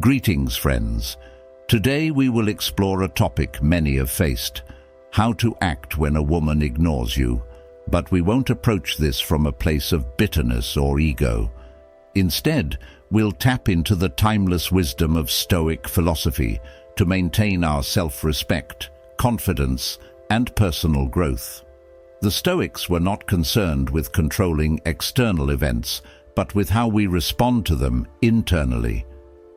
Greetings, friends. Today we will explore a topic many have faced: how to act when a woman ignores you. But we won't approach this from a place of bitterness or ego. Instead, we'll tap into the timeless wisdom of Stoic philosophy to maintain our self-respect, confidence, and personal growth. The Stoics were not concerned with controlling external events, but with how we respond to them internally.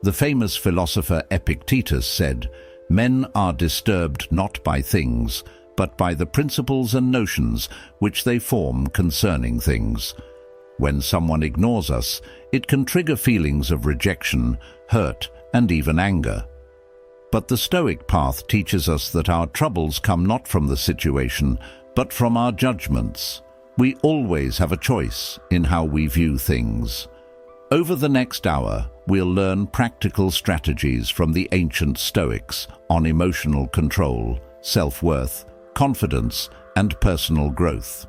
The famous philosopher Epictetus said, "Men are disturbed not by things, but by the principles and notions which they form concerning things." When someone ignores us, it can trigger feelings of rejection, hurt, and even anger. But the Stoic path teaches us that our troubles come not from the situation, but from our judgments. We always have a choice in how we view things. Over the next hour, we'll learn practical strategies from the ancient Stoics on emotional control, self-worth, confidence, and personal growth.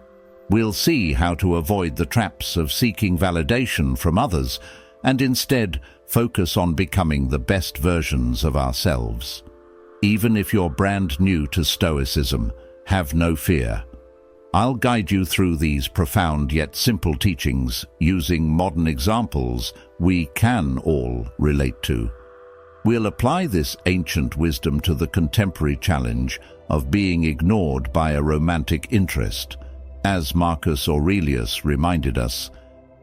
We'll see how to avoid the traps of seeking validation from others and instead focus on becoming the best versions of ourselves. Even if you're brand new to Stoicism, have no fear. I'll guide you through these profound yet simple teachings using modern examples we can all relate to. We'll apply this ancient wisdom to the contemporary challenge of being ignored by a romantic interest. As Marcus Aurelius reminded us,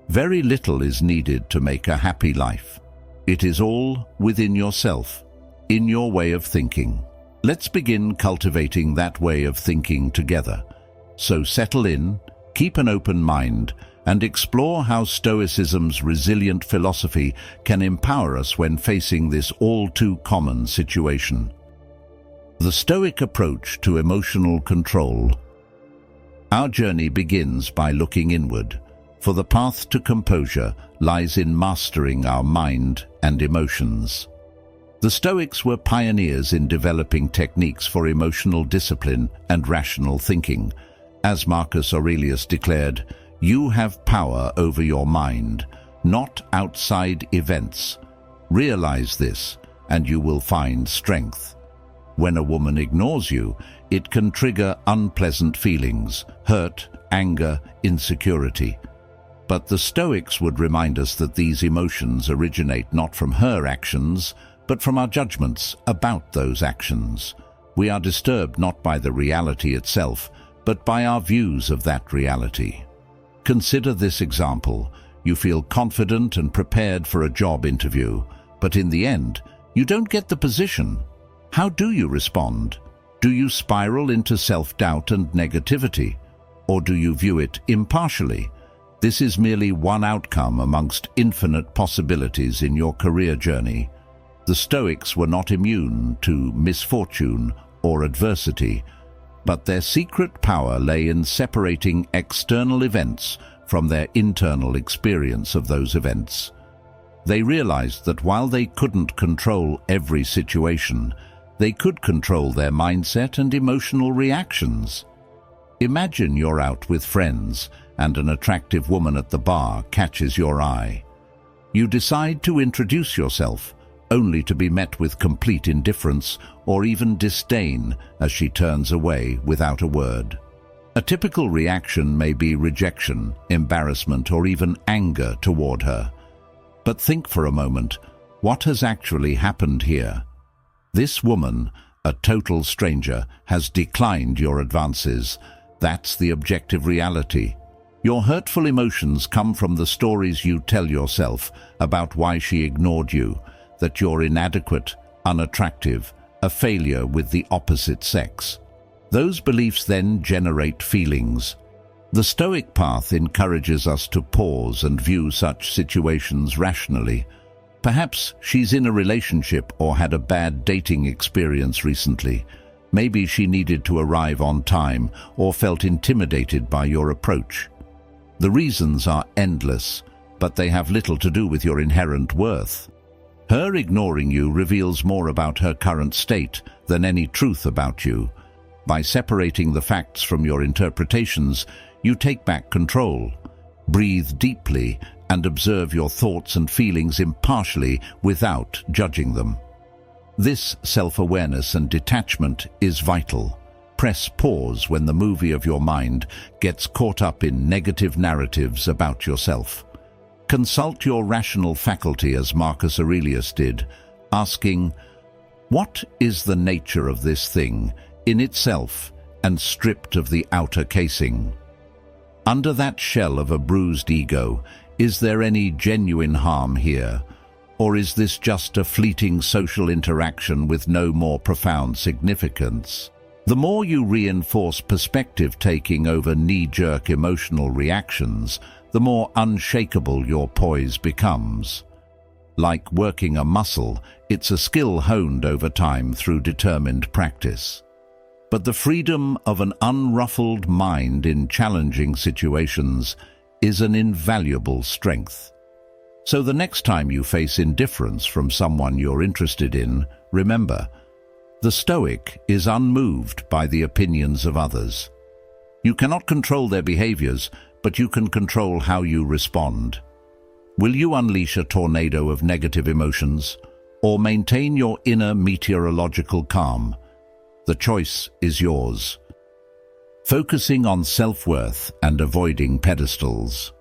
very little is needed to make a happy life. It is all within yourself, in your way of thinking. Let's begin cultivating that way of thinking together. So settle in, keep an open mind, and explore how Stoicism's resilient philosophy can empower us when facing this all-too-common situation. The Stoic approach to emotional control. Our journey begins by looking inward, for the path to composure lies in mastering our mind and emotions. The Stoics were pioneers in developing techniques for emotional discipline and rational thinking. As Marcus Aurelius declared, "You have power over your mind, not outside events. Realize this, and you will find strength." When a woman ignores you, it can trigger unpleasant feelings, hurt, anger, insecurity. But the Stoics would remind us that these emotions originate not from her actions, but from our judgments about those actions. We are disturbed not by the reality itself, but by our views of that reality. Consider this example. You feel confident and prepared for a job interview, but in the end, you don't get the position. How do you respond? Do you spiral into self-doubt and negativity? Or do you view it impartially? This is merely one outcome amongst infinite possibilities in your career journey. The Stoics were not immune to misfortune or adversity, but their secret power lay in separating external events from their internal experience of those events. They realized that while they couldn't control every situation, they could control their mindset and emotional reactions. Imagine you're out with friends and an attractive woman at the bar catches your eye. You decide to introduce yourself, only to be met with complete indifference or even disdain as she turns away without a word. A typical reaction may be rejection, embarrassment, or even anger toward her. But think for a moment, what has actually happened here? This woman, a total stranger, has declined your advances. That's the objective reality. Your hurtful emotions come from the stories you tell yourself about why she ignored you, that you're inadequate, unattractive, a failure with the opposite sex. Those beliefs then generate feelings. The Stoic path encourages us to pause and view such situations rationally. Perhaps she's in a relationship or had a bad dating experience recently. Maybe she needed to arrive on time or felt intimidated by your approach. The reasons are endless, but they have little to do with your inherent worth. Her ignoring you reveals more about her current state than any truth about you. By separating the facts from your interpretations, you take back control. Breathe deeply and observe your thoughts and feelings impartially without judging them. This self-awareness and detachment is vital. Press pause when the movie of your mind gets caught up in negative narratives about yourself. Consult your rational faculty as Marcus Aurelius did, asking, "What is the nature of this thing in itself and stripped of the outer casing? Under that shell of a bruised ego, is there any genuine harm here? Or is this just a fleeting social interaction with no more profound significance?" The more you reinforce perspective-taking over knee-jerk emotional reactions, the more unshakable your poise becomes. Like working a muscle, it's a skill honed over time through determined practice. But the freedom of an unruffled mind in challenging situations is an invaluable strength. So the next time you face indifference from someone you're interested in, remember, the Stoic is unmoved by the opinions of others. You cannot control their behaviors, but you can control how you respond. Will you unleash a tornado of negative emotions, or maintain your inner meteorological calm? The choice is yours. Focusing on self-worth and avoiding pedestals.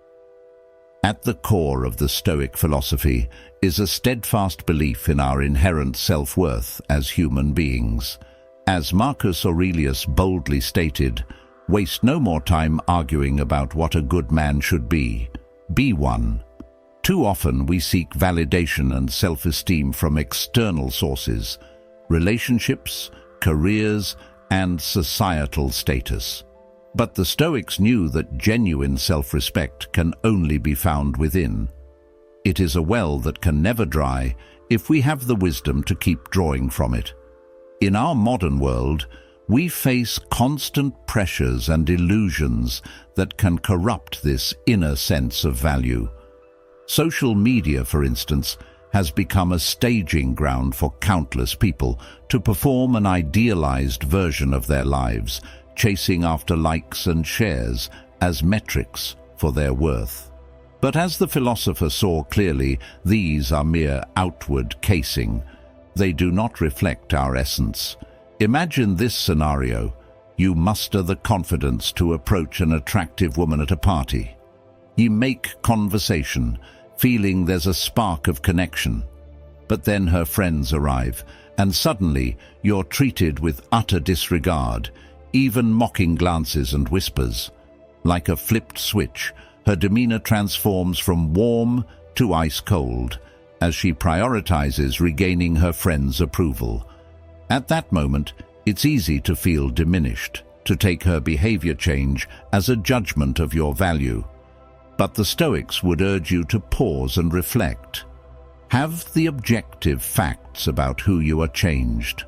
At the core of the Stoic philosophy is a steadfast belief in our inherent self-worth as human beings. As Marcus Aurelius boldly stated, "Waste no more time arguing about what a good man should be. Be one." Too often we seek validation and self-esteem from external sources, relationships, careers, and societal status. But the Stoics knew that genuine self-respect can only be found within. It is a well that can never dry if we have the wisdom to keep drawing from it. In our modern world, we face constant pressures and illusions that can corrupt this inner sense of value. Social media, for instance, has become a staging ground for countless people to perform an idealized version of their lives, chasing after likes and shares as metrics for their worth. But as the philosopher saw clearly, these are mere outward casing. They do not reflect our essence. Imagine this scenario. You muster the confidence to approach an attractive woman at a party. You make conversation, feeling there's a spark of connection. But then her friends arrive, and suddenly you're treated with utter disregard, even mocking glances and whispers. Like a flipped switch, her demeanor transforms from warm to ice-cold as she prioritizes regaining her friends' approval. At that moment, it's easy to feel diminished, to take her behavior change as a judgment of your value. But the Stoics would urge you to pause and reflect. Have the objective facts about who you are changed.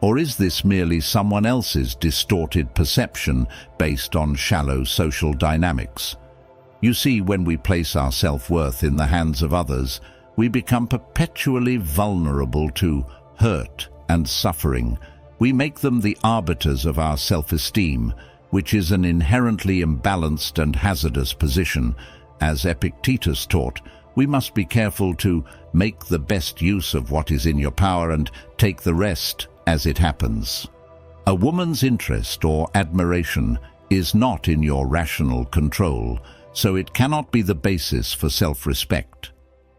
Or is this merely someone else's distorted perception based on shallow social dynamics? You see, when we place our self-worth in the hands of others, we become perpetually vulnerable to hurt and suffering. We make them the arbiters of our self-esteem, which is an inherently imbalanced and hazardous position. As Epictetus taught, we must be careful to make the best use of what is in your power and take the rest as it happens. A woman's interest or admiration is not in your rational control, so it cannot be the basis for self-respect.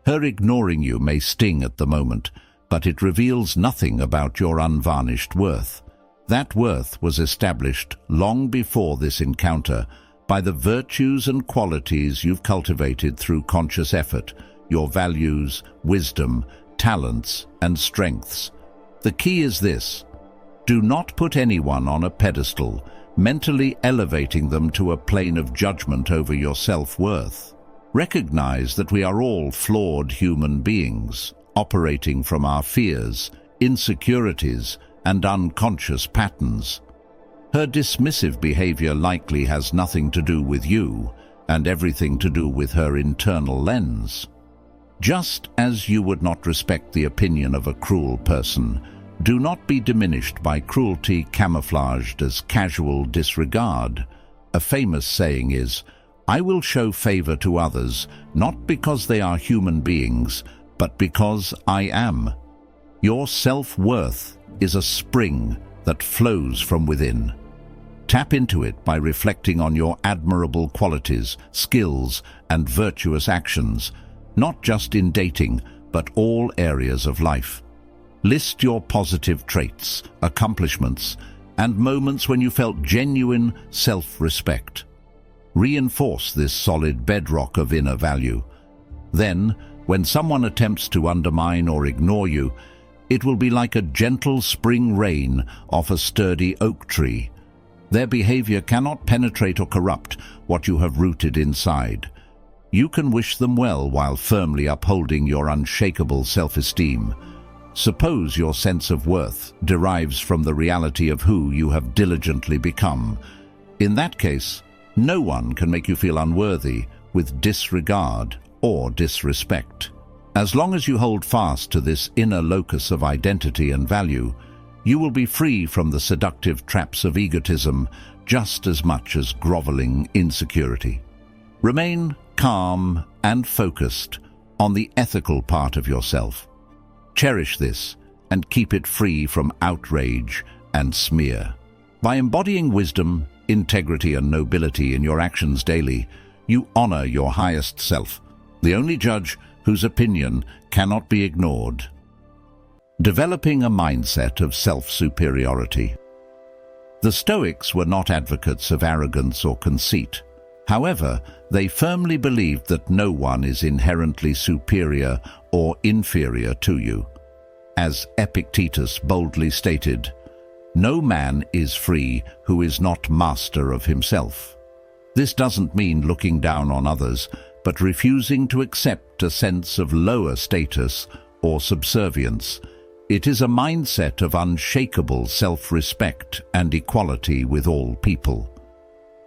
Her ignoring you may sting at the moment, but it reveals nothing about your unvarnished worth. That worth was established long before this encounter by the virtues and qualities you've cultivated through conscious effort, your values, wisdom, talents, and strengths. The key is this: do not put anyone on a pedestal, mentally elevating them to a plane of judgment over your self-worth. Recognize that we are all flawed human beings, operating from our fears, insecurities, and unconscious patterns. Her dismissive behavior likely has nothing to do with you, and everything to do with her internal lens. Just as you would not respect the opinion of a cruel person, do not be diminished by cruelty camouflaged as casual disregard. A famous saying is, I will show favor to others, not because they are human beings, but because I am. Your self-worth is a spring that flows from within. Tap into it by reflecting on your admirable qualities, skills, and virtuous actions, not just in dating, but all areas of life. List your positive traits, accomplishments, and moments when you felt genuine self-respect. Reinforce this solid bedrock of inner value. Then, when someone attempts to undermine or ignore you, it will be like a gentle spring rain off a sturdy oak tree. Their behavior cannot penetrate or corrupt what you have rooted inside. You can wish them well while firmly upholding your unshakable self-esteem. Suppose your sense of worth derives from the reality of who you have diligently become. In that case, no one can make you feel unworthy with disregard or disrespect. As long as you hold fast to this inner locus of identity and value, you will be free from the seductive traps of egotism just as much as groveling insecurity. Remain calm and focused on the ethical part of yourself. Cherish this and keep it free from outrage and smear. By embodying wisdom, integrity, and nobility in your actions daily, you honor your highest self, the only judge whose opinion cannot be ignored. Developing a mindset of self-superiority. The Stoics were not advocates of arrogance or conceit. However, they firmly believed that no one is inherently superior or inferior to you. As Epictetus boldly stated, "No man is free who is not master of himself." This doesn't mean looking down on others, but refusing to accept a sense of lower status or subservience. It is a mindset of unshakable self-respect and equality with all people.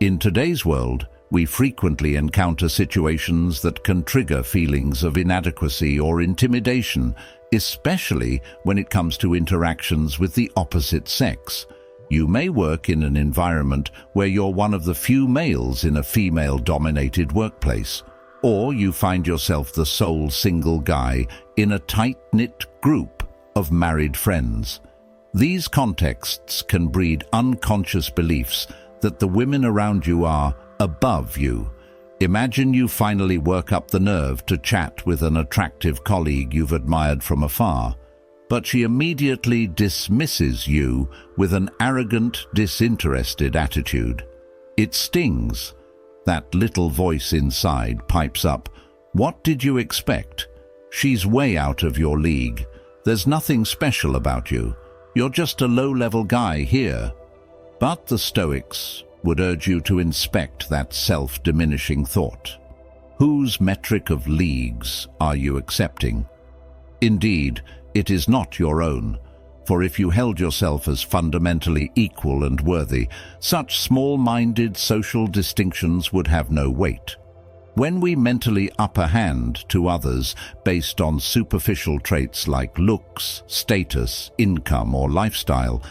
In today's world, we frequently encounter situations that can trigger feelings of inadequacy or intimidation, especially when it comes to interactions with the opposite sex. You may work in an environment where you're one of the few males in a female-dominated workplace, or you find yourself the sole single guy in a tight-knit group of married friends. These contexts can breed unconscious beliefs that the women around you are above you. Imagine you finally work up the nerve to chat with an attractive colleague you've admired from afar, but she immediately dismisses you with an arrogant, disinterested attitude. It stings. That little voice inside pipes up, "What did you expect? She's way out of your league. There's nothing special about you. You're just a low-level guy here." But the Stoics would urge you to inspect that self-diminishing thought. Whose metric of leagues are you accepting? Indeed, it is not your own, for if you held yourself as fundamentally equal and worthy, such small-minded social distinctions would have no weight. When we mentally upper hand to others based on superficial traits like looks, status, income, or lifestyle,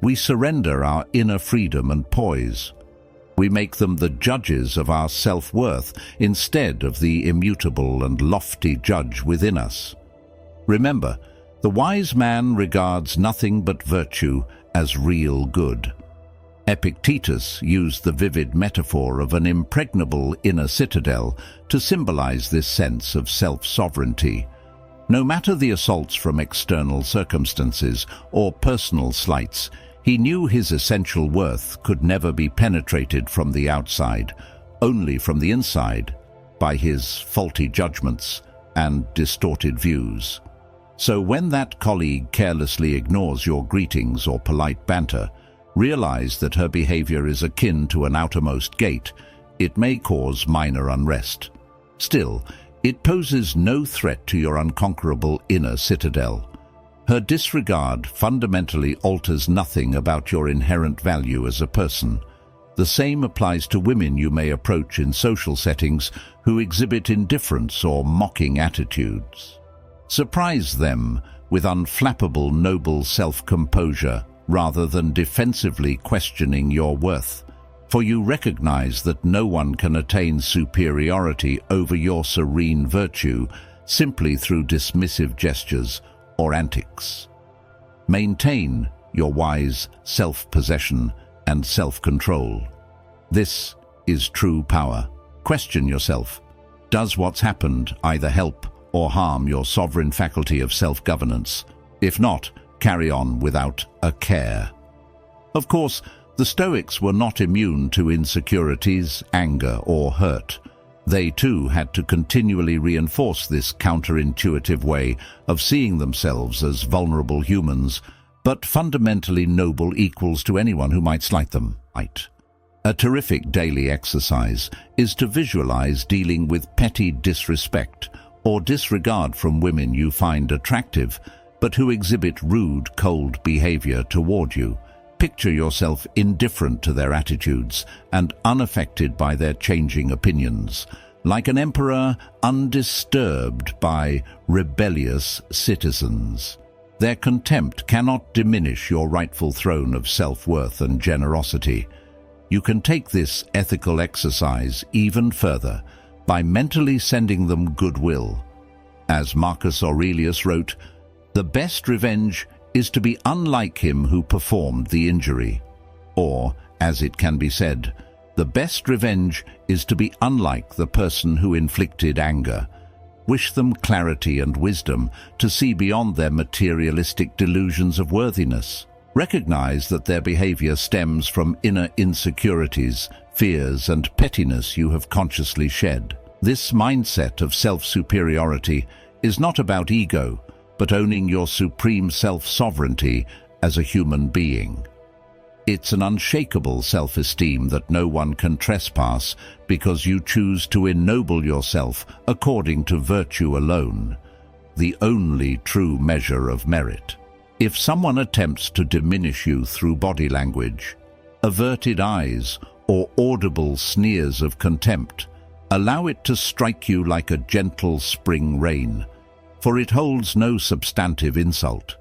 we surrender our inner freedom and poise. We make them the judges of our self-worth instead of the immutable and lofty judge within us. Remember, the wise man regards nothing but virtue as real good. Epictetus used the vivid metaphor of an impregnable inner citadel to symbolize this sense of self-sovereignty. No matter the assaults from external circumstances or personal slights, he knew his essential worth could never be penetrated from the outside, only from the inside, by his faulty judgments and distorted views. So when that colleague carelessly ignores your greetings or polite banter, realize that her behavior is akin to an outermost gate. It may cause minor unrest. Still, it poses no threat to your unconquerable inner citadel. Her disregard fundamentally alters nothing about your inherent value as a person. The same applies to women you may approach in social settings who exhibit indifference or mocking attitudes. Surprise them with unflappable noble self-composure rather than defensively questioning your worth. for you recognize that no one can attain superiority over your serene virtue simply through dismissive gestures or antics. Maintain your wise self-possession and self-control. This is true power. Question yourself. Does what's happened either help or harm your sovereign faculty of self-governance? If not, carry on without a care. Of course, the Stoics were not immune to insecurities, anger, or hurt. They too had to continually reinforce this counterintuitive way of seeing themselves as vulnerable humans, but fundamentally noble equals to anyone who might slight them. A terrific daily exercise is to visualize dealing with petty disrespect or disregard from women you find attractive, but who exhibit rude, cold behavior toward you. Picture yourself indifferent to their attitudes and unaffected by their changing opinions, like an emperor undisturbed by rebellious citizens. Their contempt cannot diminish your rightful throne of self-worth and generosity. You can take this ethical exercise even further by mentally sending them goodwill. As Marcus Aurelius wrote, "The best revenge is to be unlike him who performed the injury." Or, as it can be said, the best revenge is to be unlike the person who inflicted anger. Wish them clarity and wisdom to see beyond their materialistic delusions of worthiness. Recognize that their behavior stems from inner insecurities, fears, and pettiness you have consciously shed. This mindset of self-superiority is not about ego, but owning your supreme self-sovereignty as a human being. It's an unshakable self-esteem that no one can trespass because you choose to ennoble yourself according to virtue alone, the only true measure of merit. If someone attempts to diminish you through body language, averted eyes, or audible sneers of contempt, allow it to strike you like a gentle spring rain, for it holds no substantive insult.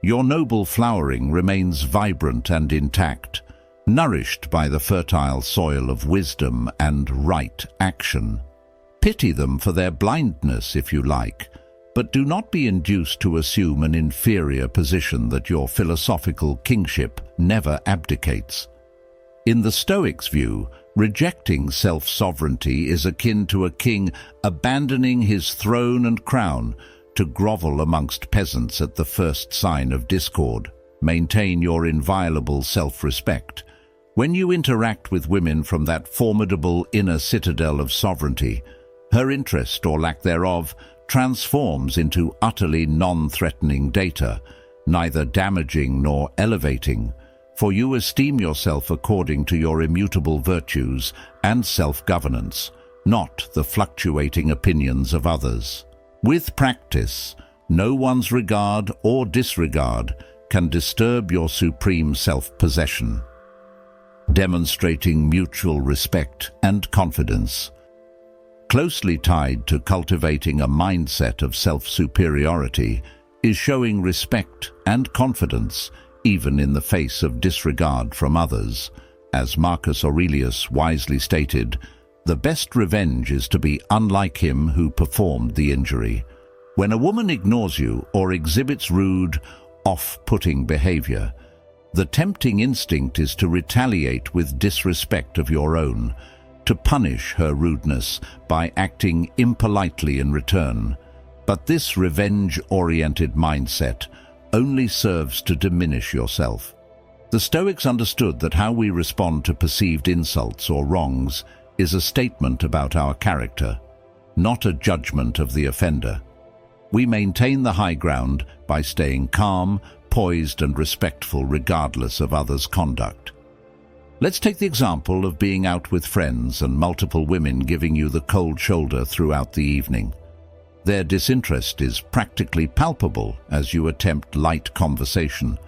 Your noble flowering remains vibrant and intact, nourished by the fertile soil of wisdom and right action. Pity them for their blindness if you like, but do not be induced to assume an inferior position that your philosophical kingship never abdicates. In the Stoics' view, rejecting self-sovereignty is akin to a king abandoning his throne and crown to grovel amongst peasants at the first sign of discord. Maintain your inviolable self-respect. When you interact with women from that formidable inner citadel of sovereignty, her interest or lack thereof transforms into utterly non-threatening data, neither damaging nor elevating, for you esteem yourself according to your immutable virtues and self-governance, not the fluctuating opinions of others. With practice, no one's regard or disregard can disturb your supreme self-possession. Demonstrating mutual respect and confidence. Closely tied to cultivating a mindset of self-superiority is showing respect and confidence even in the face of disregard from others. As Marcus Aurelius wisely stated, "The best revenge is to be unlike him who performed the injury." When a woman ignores you or exhibits rude, off-putting behavior, the tempting instinct is to retaliate with disrespect of your own, to punish her rudeness by acting impolitely in return. But this revenge-oriented mindset only serves to diminish yourself. The Stoics understood that how we respond to perceived insults or wrongs is a statement about our character, not a judgment of the offender. We maintain the high ground by staying calm, poised, and respectful regardless of others' conduct. Let's take the example of being out with friends and multiple women giving you the cold shoulder throughout the evening. Their disinterest is practically palpable as you attempt light conversation.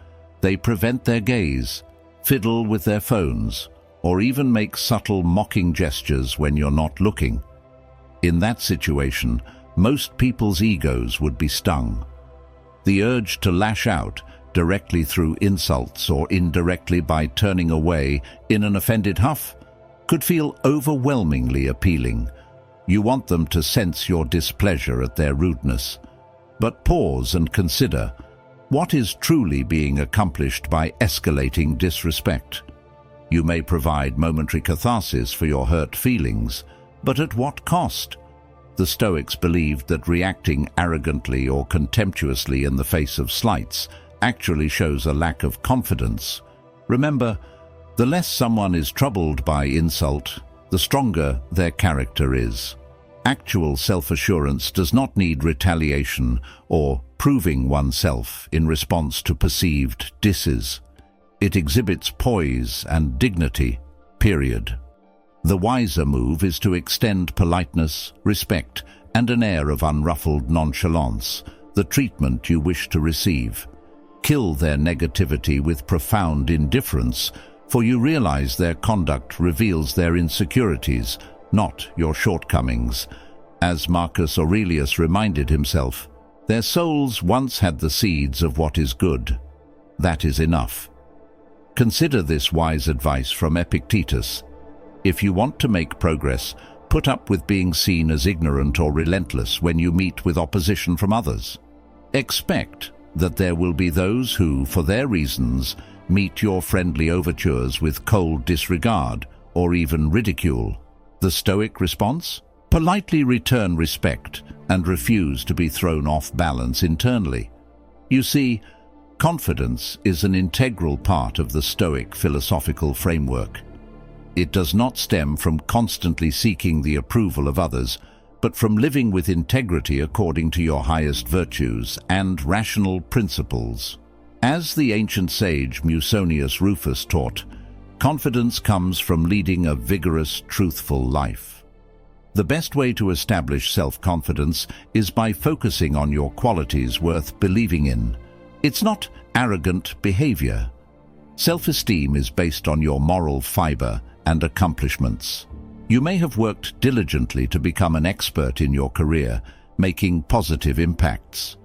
They prevent their gaze, fiddle with their phones, or even make subtle mocking gestures when you're not looking. In that situation, most people's egos would be stung. The urge to lash out, directly through insults or indirectly by turning away in an offended huff, could feel overwhelmingly appealing. You want them to sense your displeasure at their rudeness. But pause and consider, what is truly being accomplished by escalating disrespect? You may provide momentary catharsis for your hurt feelings, but at what cost? The Stoics believed that reacting arrogantly or contemptuously in the face of slights actually shows a lack of confidence. Remember, the less someone is troubled by insult, the stronger their character is. Actual self-assurance does not need retaliation or proving oneself in response to perceived disses. It exhibits poise and dignity, period. The wiser move is to extend politeness, respect, and an air of unruffled nonchalance, the treatment you wish to receive. Kill their negativity with profound indifference, for you realize their conduct reveals their insecurities, not your shortcomings. As Marcus Aurelius reminded himself, their souls once had the seeds of what is good. That is enough. Consider this wise advice from Epictetus. If you want to make progress, put up with being seen as ignorant or relentless when you meet with opposition from others. Expect that there will be those who, for their reasons, meet your friendly overtures with cold disregard or even ridicule. The Stoic response? Politely return respect and refuse to be thrown off balance internally. You see, confidence is an integral part of the Stoic philosophical framework. It does not stem from constantly seeking the approval of others, but from living with integrity according to your highest virtues and rational principles. As the ancient sage Musonius Rufus taught, confidence comes from leading a vigorous, truthful life. The best way to establish self-confidence is by focusing on your qualities worth believing in. It's not arrogant behavior. Self-esteem is based on your moral fiber and accomplishments. You may have worked diligently to become an expert in your career, making positive impacts.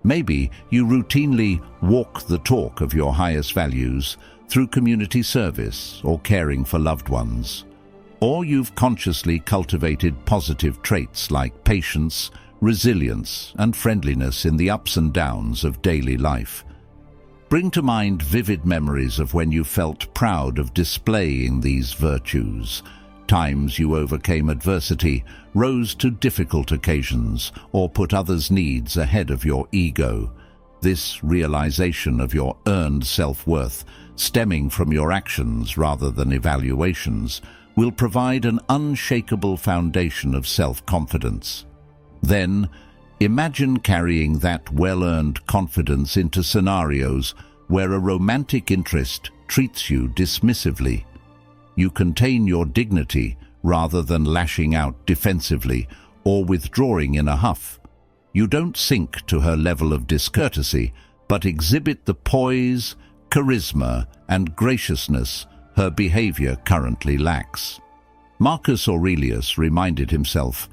Maybe you routinely walk the talk of your highest values through community service or caring for loved ones. Or you've consciously cultivated positive traits like patience, resilience, and friendliness in the ups and downs of daily life. Bring to mind vivid memories of when you felt proud of displaying these virtues, times you overcame adversity, rose to difficult occasions, or put others' needs ahead of your ego. This realization of your earned self-worth, stemming from your actions rather than evaluations, will provide an unshakable foundation of self-confidence. Then, imagine carrying that well-earned confidence into scenarios where a romantic interest treats you dismissively. You contain your dignity rather than lashing out defensively or withdrawing in a huff. You don't sink to her level of discourtesy, but exhibit the poise, charisma, and graciousness her behavior currently lacks. Marcus Aurelius reminded himself,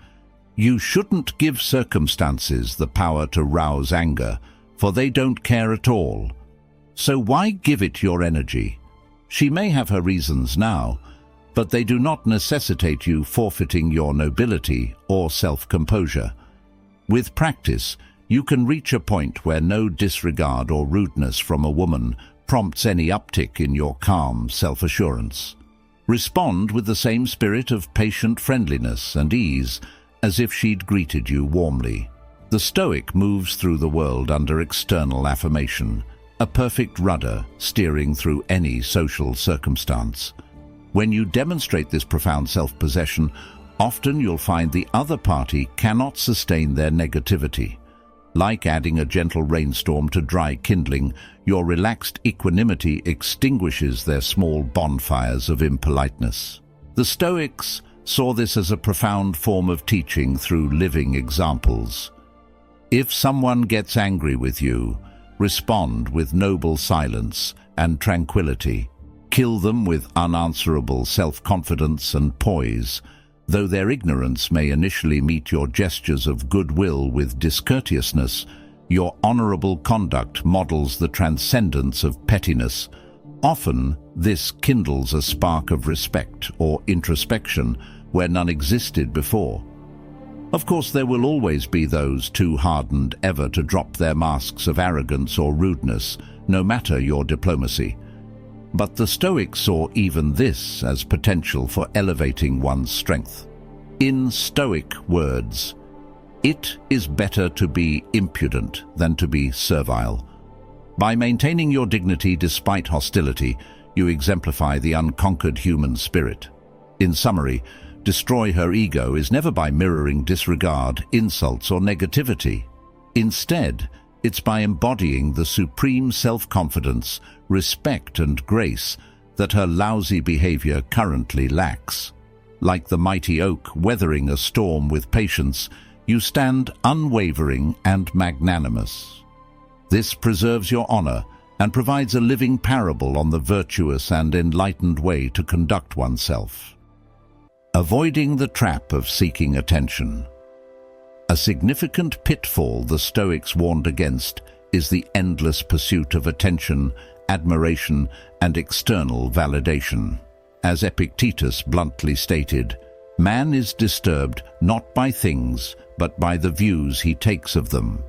"You shouldn't give circumstances the power to rouse anger, for they don't care at all. So why give it your energy? She may have her reasons now, but they do not necessitate you forfeiting your nobility or self-composure. With practice, you can reach a point where no disregard or rudeness from a woman prompts any uptick in your calm self-assurance. Respond with the same spirit of patient friendliness and ease as if she'd greeted you warmly. The Stoic moves through the world under external affirmation, a perfect rudder steering through any social circumstance. When you demonstrate this profound self-possession, often you'll find the other party cannot sustain their negativity. Like adding a gentle rainstorm to dry kindling, your relaxed equanimity extinguishes their small bonfires of impoliteness. The Stoics saw this as a profound form of teaching through living examples. If someone gets angry with you, respond with noble silence and tranquility. Kill them with unanswerable self-confidence and poise. Though their ignorance may initially meet your gestures of goodwill with discourteousness, your honorable conduct models the transcendence of pettiness, Often, this kindles a spark of respect or introspection where none existed before. Of course, there will always be those too hardened ever to drop their masks of arrogance or rudeness, no matter your diplomacy. But the Stoics saw even this as potential for elevating one's strength. In Stoic words, "It is better to be impudent than to be servile." By maintaining your dignity despite hostility, you exemplify the unconquered human spirit. In summary, destroy her ego is never by mirroring disregard, insults, or negativity. Instead, it's by embodying the supreme self-confidence, respect, and grace that her lousy behavior currently lacks. Like the mighty oak weathering a storm with patience, you stand unwavering and magnanimous. This preserves your honor and provides a living parable on the virtuous and enlightened way to conduct oneself. Avoiding the trap of seeking attention. A significant pitfall the Stoics warned against is the endless pursuit of attention, admiration, and external validation. As Epictetus bluntly stated, man is disturbed not by things, but by the views he takes of them.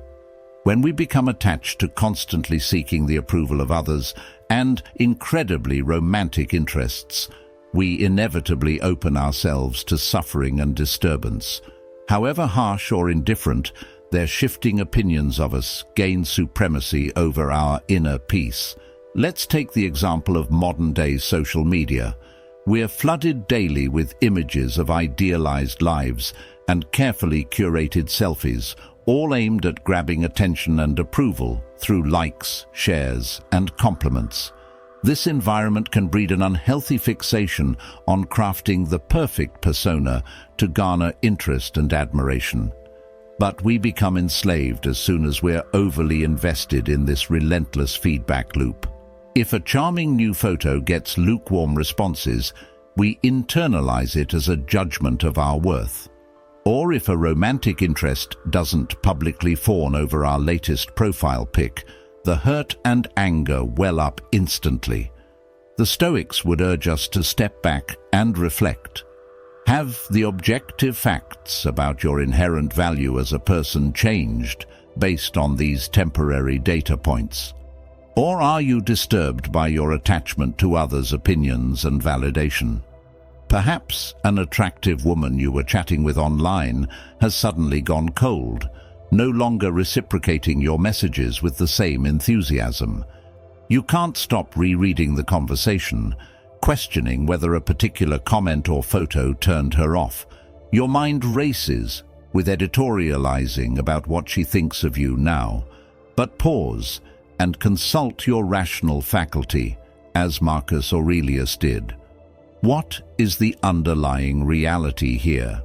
When we become attached to constantly seeking the approval of others and incredibly romantic interests, we inevitably open ourselves to suffering and disturbance. However harsh or indifferent, their shifting opinions of us gain supremacy over our inner peace. Let's take the example of modern-day social media. We're flooded daily with images of idealized lives and carefully curated selfies, all aimed at grabbing attention and approval through likes, shares, and compliments. This environment can breed an unhealthy fixation on crafting the perfect persona to garner interest and admiration. But we become enslaved as soon as we're overly invested in this relentless feedback loop. If a charming new photo gets lukewarm responses, we internalize it as a judgment of our worth. Or if a romantic interest doesn't publicly fawn over our latest profile pic, the hurt and anger well up instantly. The Stoics would urge us to step back and reflect. Have the objective facts about your inherent value as a person changed based on these temporary data points? Or are you disturbed by your attachment to others' opinions and validation? Perhaps an attractive woman you were chatting with online has suddenly gone cold, no longer reciprocating your messages with the same enthusiasm. You can't stop rereading the conversation, questioning whether a particular comment or photo turned her off. Your mind races with editorializing about what she thinks of you now. But pause and consult your rational faculty, as Marcus Aurelius did. What is the underlying reality here?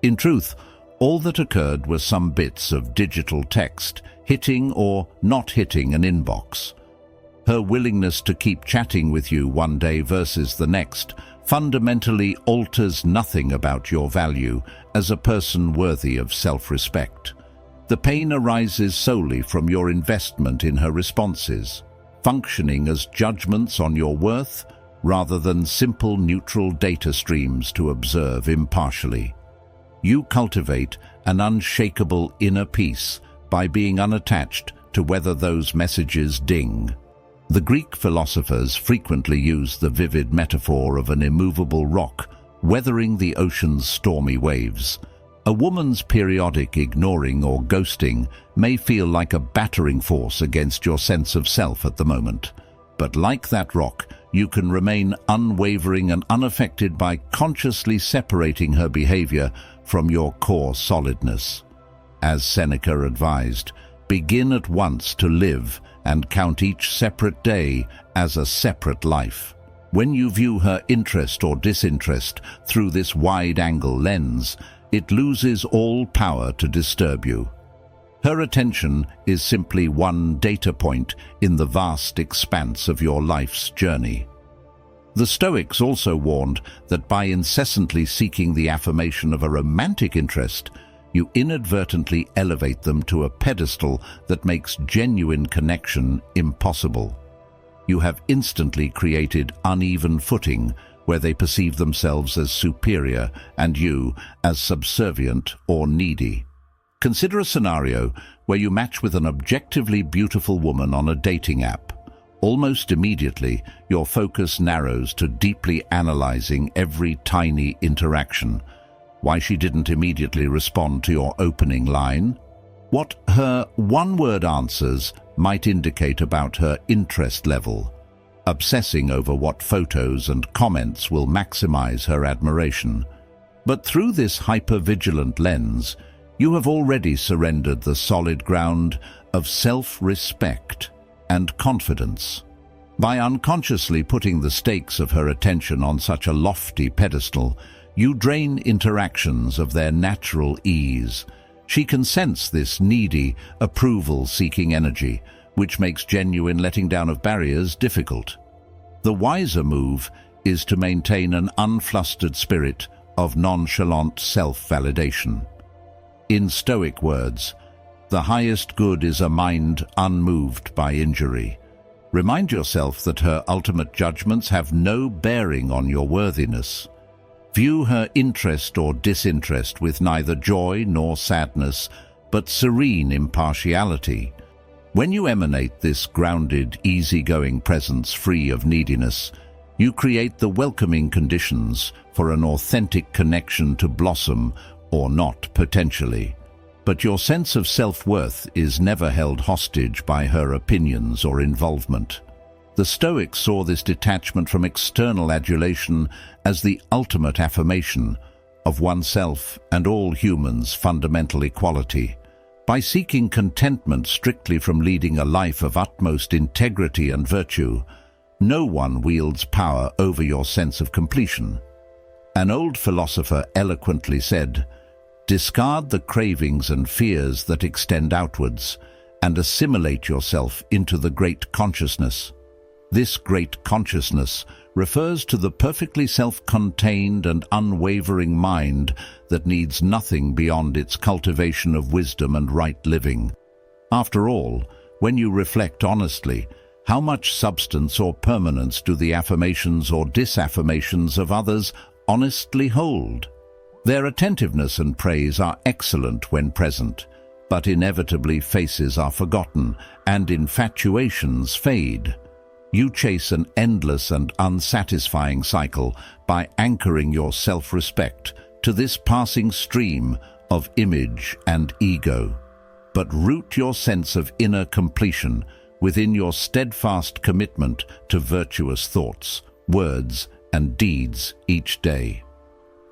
In truth, all that occurred were some bits of digital text hitting or not hitting an inbox. Her willingness to keep chatting with you one day versus the next fundamentally alters nothing about your value as a person worthy of self-respect. The pain arises solely from your investment in her responses, functioning as judgments on your worth rather than simple neutral data streams to observe impartially. You cultivate an unshakable inner peace by being unattached to whether those messages ding. The Greek philosophers frequently use the vivid metaphor of an immovable rock weathering the ocean's stormy waves. A woman's periodic ignoring or ghosting may feel like a battering force against your sense of self at the moment. But like that rock, you can remain unwavering and unaffected by consciously separating her behavior from your core solidness. As Seneca advised, begin at once to live and count each separate day as a separate life. When you view her interest or disinterest through this wide-angle lens, it loses all power to disturb you. Her attention is simply one data point in the vast expanse of your life's journey. The Stoics also warned that by incessantly seeking the affirmation of a romantic interest, you inadvertently elevate them to a pedestal that makes genuine connection impossible. you have instantly created uneven footing where they perceive themselves as superior and you as subservient or needy. Consider a scenario where you match with an objectively beautiful woman on a dating app. Almost immediately, your focus narrows to deeply analyzing every tiny interaction. Why she didn't immediately respond to your opening line? What her one-word answers might indicate about her interest level. Obsessing over what photos and comments will maximize her admiration. But through this hyper-vigilant lens, you have already surrendered the solid ground of self-respect and confidence. By unconsciously putting the stakes of her attention on such a lofty pedestal, you drain interactions of their natural ease. She can sense this needy, approval-seeking energy, which makes genuine letting down of barriers difficult. The wiser move is to maintain an unflustered spirit of nonchalant self-validation. In Stoic words, the highest good is a mind unmoved by injury. Remind yourself that her ultimate judgments have no bearing on your worthiness. View her interest or disinterest with neither joy nor sadness, but serene impartiality. When you emanate this grounded, easygoing presence free of neediness, you create the welcoming conditions for an authentic connection to blossom or not potentially. But your sense of self-worth is never held hostage by her opinions or involvement. The Stoics saw this detachment from external adulation as the ultimate affirmation of oneself and all humans' fundamental equality. By seeking contentment strictly from leading a life of utmost integrity and virtue, no one wields power over your sense of completion. An old philosopher eloquently said, "Discard the cravings and fears that extend outwards, and assimilate yourself into the great consciousness." This great consciousness refers to the perfectly self-contained and unwavering mind that needs nothing beyond its cultivation of wisdom and right living. After all, when you reflect honestly, how much substance or permanence do the affirmations or disaffirmations of others honestly hold? Their attentiveness and praise are excellent when present, but inevitably faces are forgotten and infatuations fade. You chase an endless and unsatisfying cycle by anchoring your self-respect to this passing stream of image and ego. But root your sense of inner completion within your steadfast commitment to virtuous thoughts, words, and deeds each day.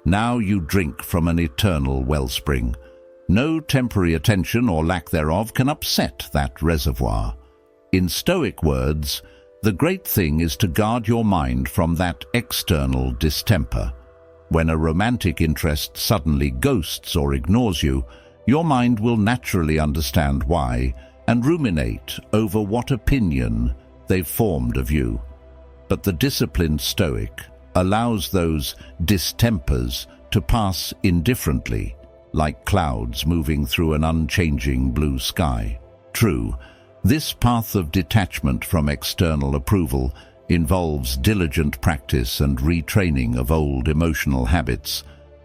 Now you drink from an eternal wellspring. No temporary attention or lack thereof can upset that reservoir. In Stoic words, the great thing is to guard your mind from that external distemper. When a romantic interest suddenly ghosts or ignores you, your mind will naturally understand why and ruminate over what opinion they've formed of you. But the disciplined Stoic allows those distempers to pass indifferently, like clouds moving through an unchanging blue sky. True, this path of detachment from external approval involves diligent practice and retraining of old emotional habits,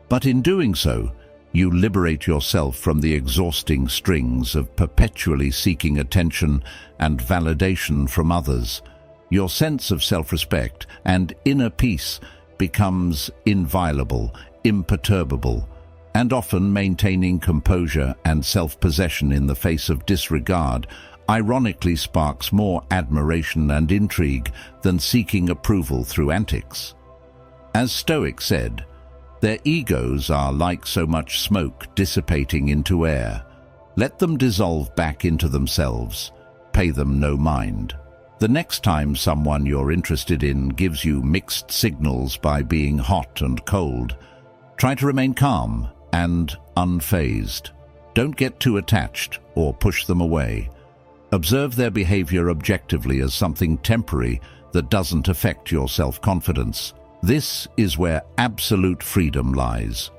but in doing so, you liberate yourself from the exhausting strings of perpetually seeking attention and validation from others. Your sense of self-respect and inner peace becomes inviolable, imperturbable, and often maintaining composure and self-possession in the face of disregard ironically sparks more admiration and intrigue than seeking approval through antics. As Stoic said, their egos are like so much smoke dissipating into air. Let them dissolve back into themselves. Pay them no mind. The next time someone you're interested in gives you mixed signals by being hot and cold, try to remain calm and unfazed. Don't get too attached or push them away. Observe their behavior objectively as something temporary that doesn't affect your self-confidence. This is where absolute freedom lies.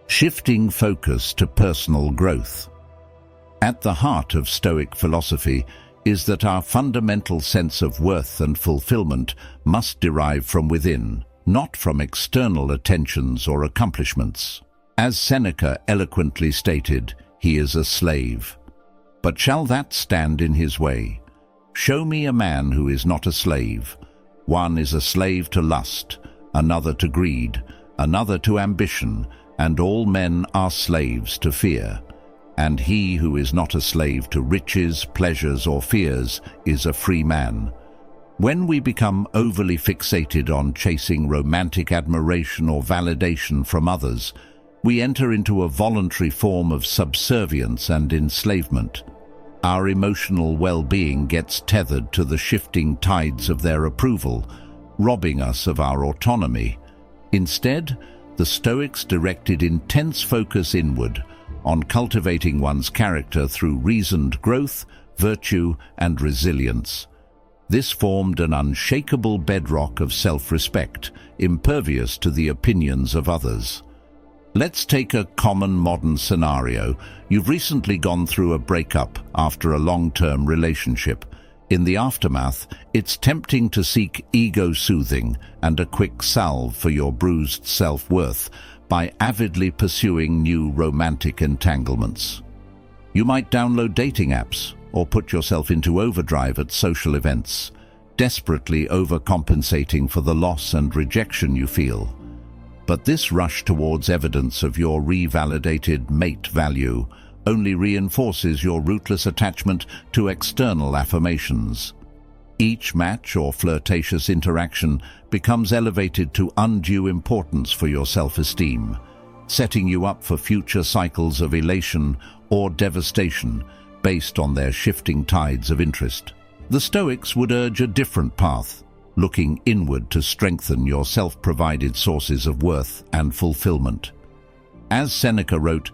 Shifting focus to personal growth. At the heart of Stoic philosophy is that our fundamental sense of worth and fulfillment must derive from within, not from external attentions or accomplishments. As Seneca eloquently stated, he is a slave. But shall that stand in his way? Show me a man who is not a slave. One is a slave to lust, another to greed, another to ambition, and all men are slaves to fear. And he who is not a slave to riches, pleasures, or fears is a free man. When we become overly fixated on chasing romantic admiration or validation from others, we enter into a voluntary form of subservience and enslavement. Our emotional well-being gets tethered to the shifting tides of their approval, robbing us of our autonomy. Instead, the Stoics directed intense focus inward, on cultivating one's character through reasoned growth, virtue, and resilience. This formed an unshakable bedrock of self-respect, impervious to the opinions of others. Let's take a common modern scenario. You've recently gone through a breakup after a long-term relationship. In the aftermath, it's tempting to seek ego-soothing and a quick salve for your bruised self-worth by avidly pursuing new romantic entanglements. You might download dating apps or put yourself into overdrive at social events, desperately overcompensating for the loss and rejection you feel. But this rush towards evidence of your revalidated mate value only reinforces your rootless attachment to external affirmations. Each match or flirtatious interaction becomes elevated to undue importance for your self-esteem, setting you up for future cycles of elation or devastation based on their shifting tides of interest. The Stoics would urge a different path, looking inward to strengthen your self-provided sources of worth and fulfillment. As Seneca wrote,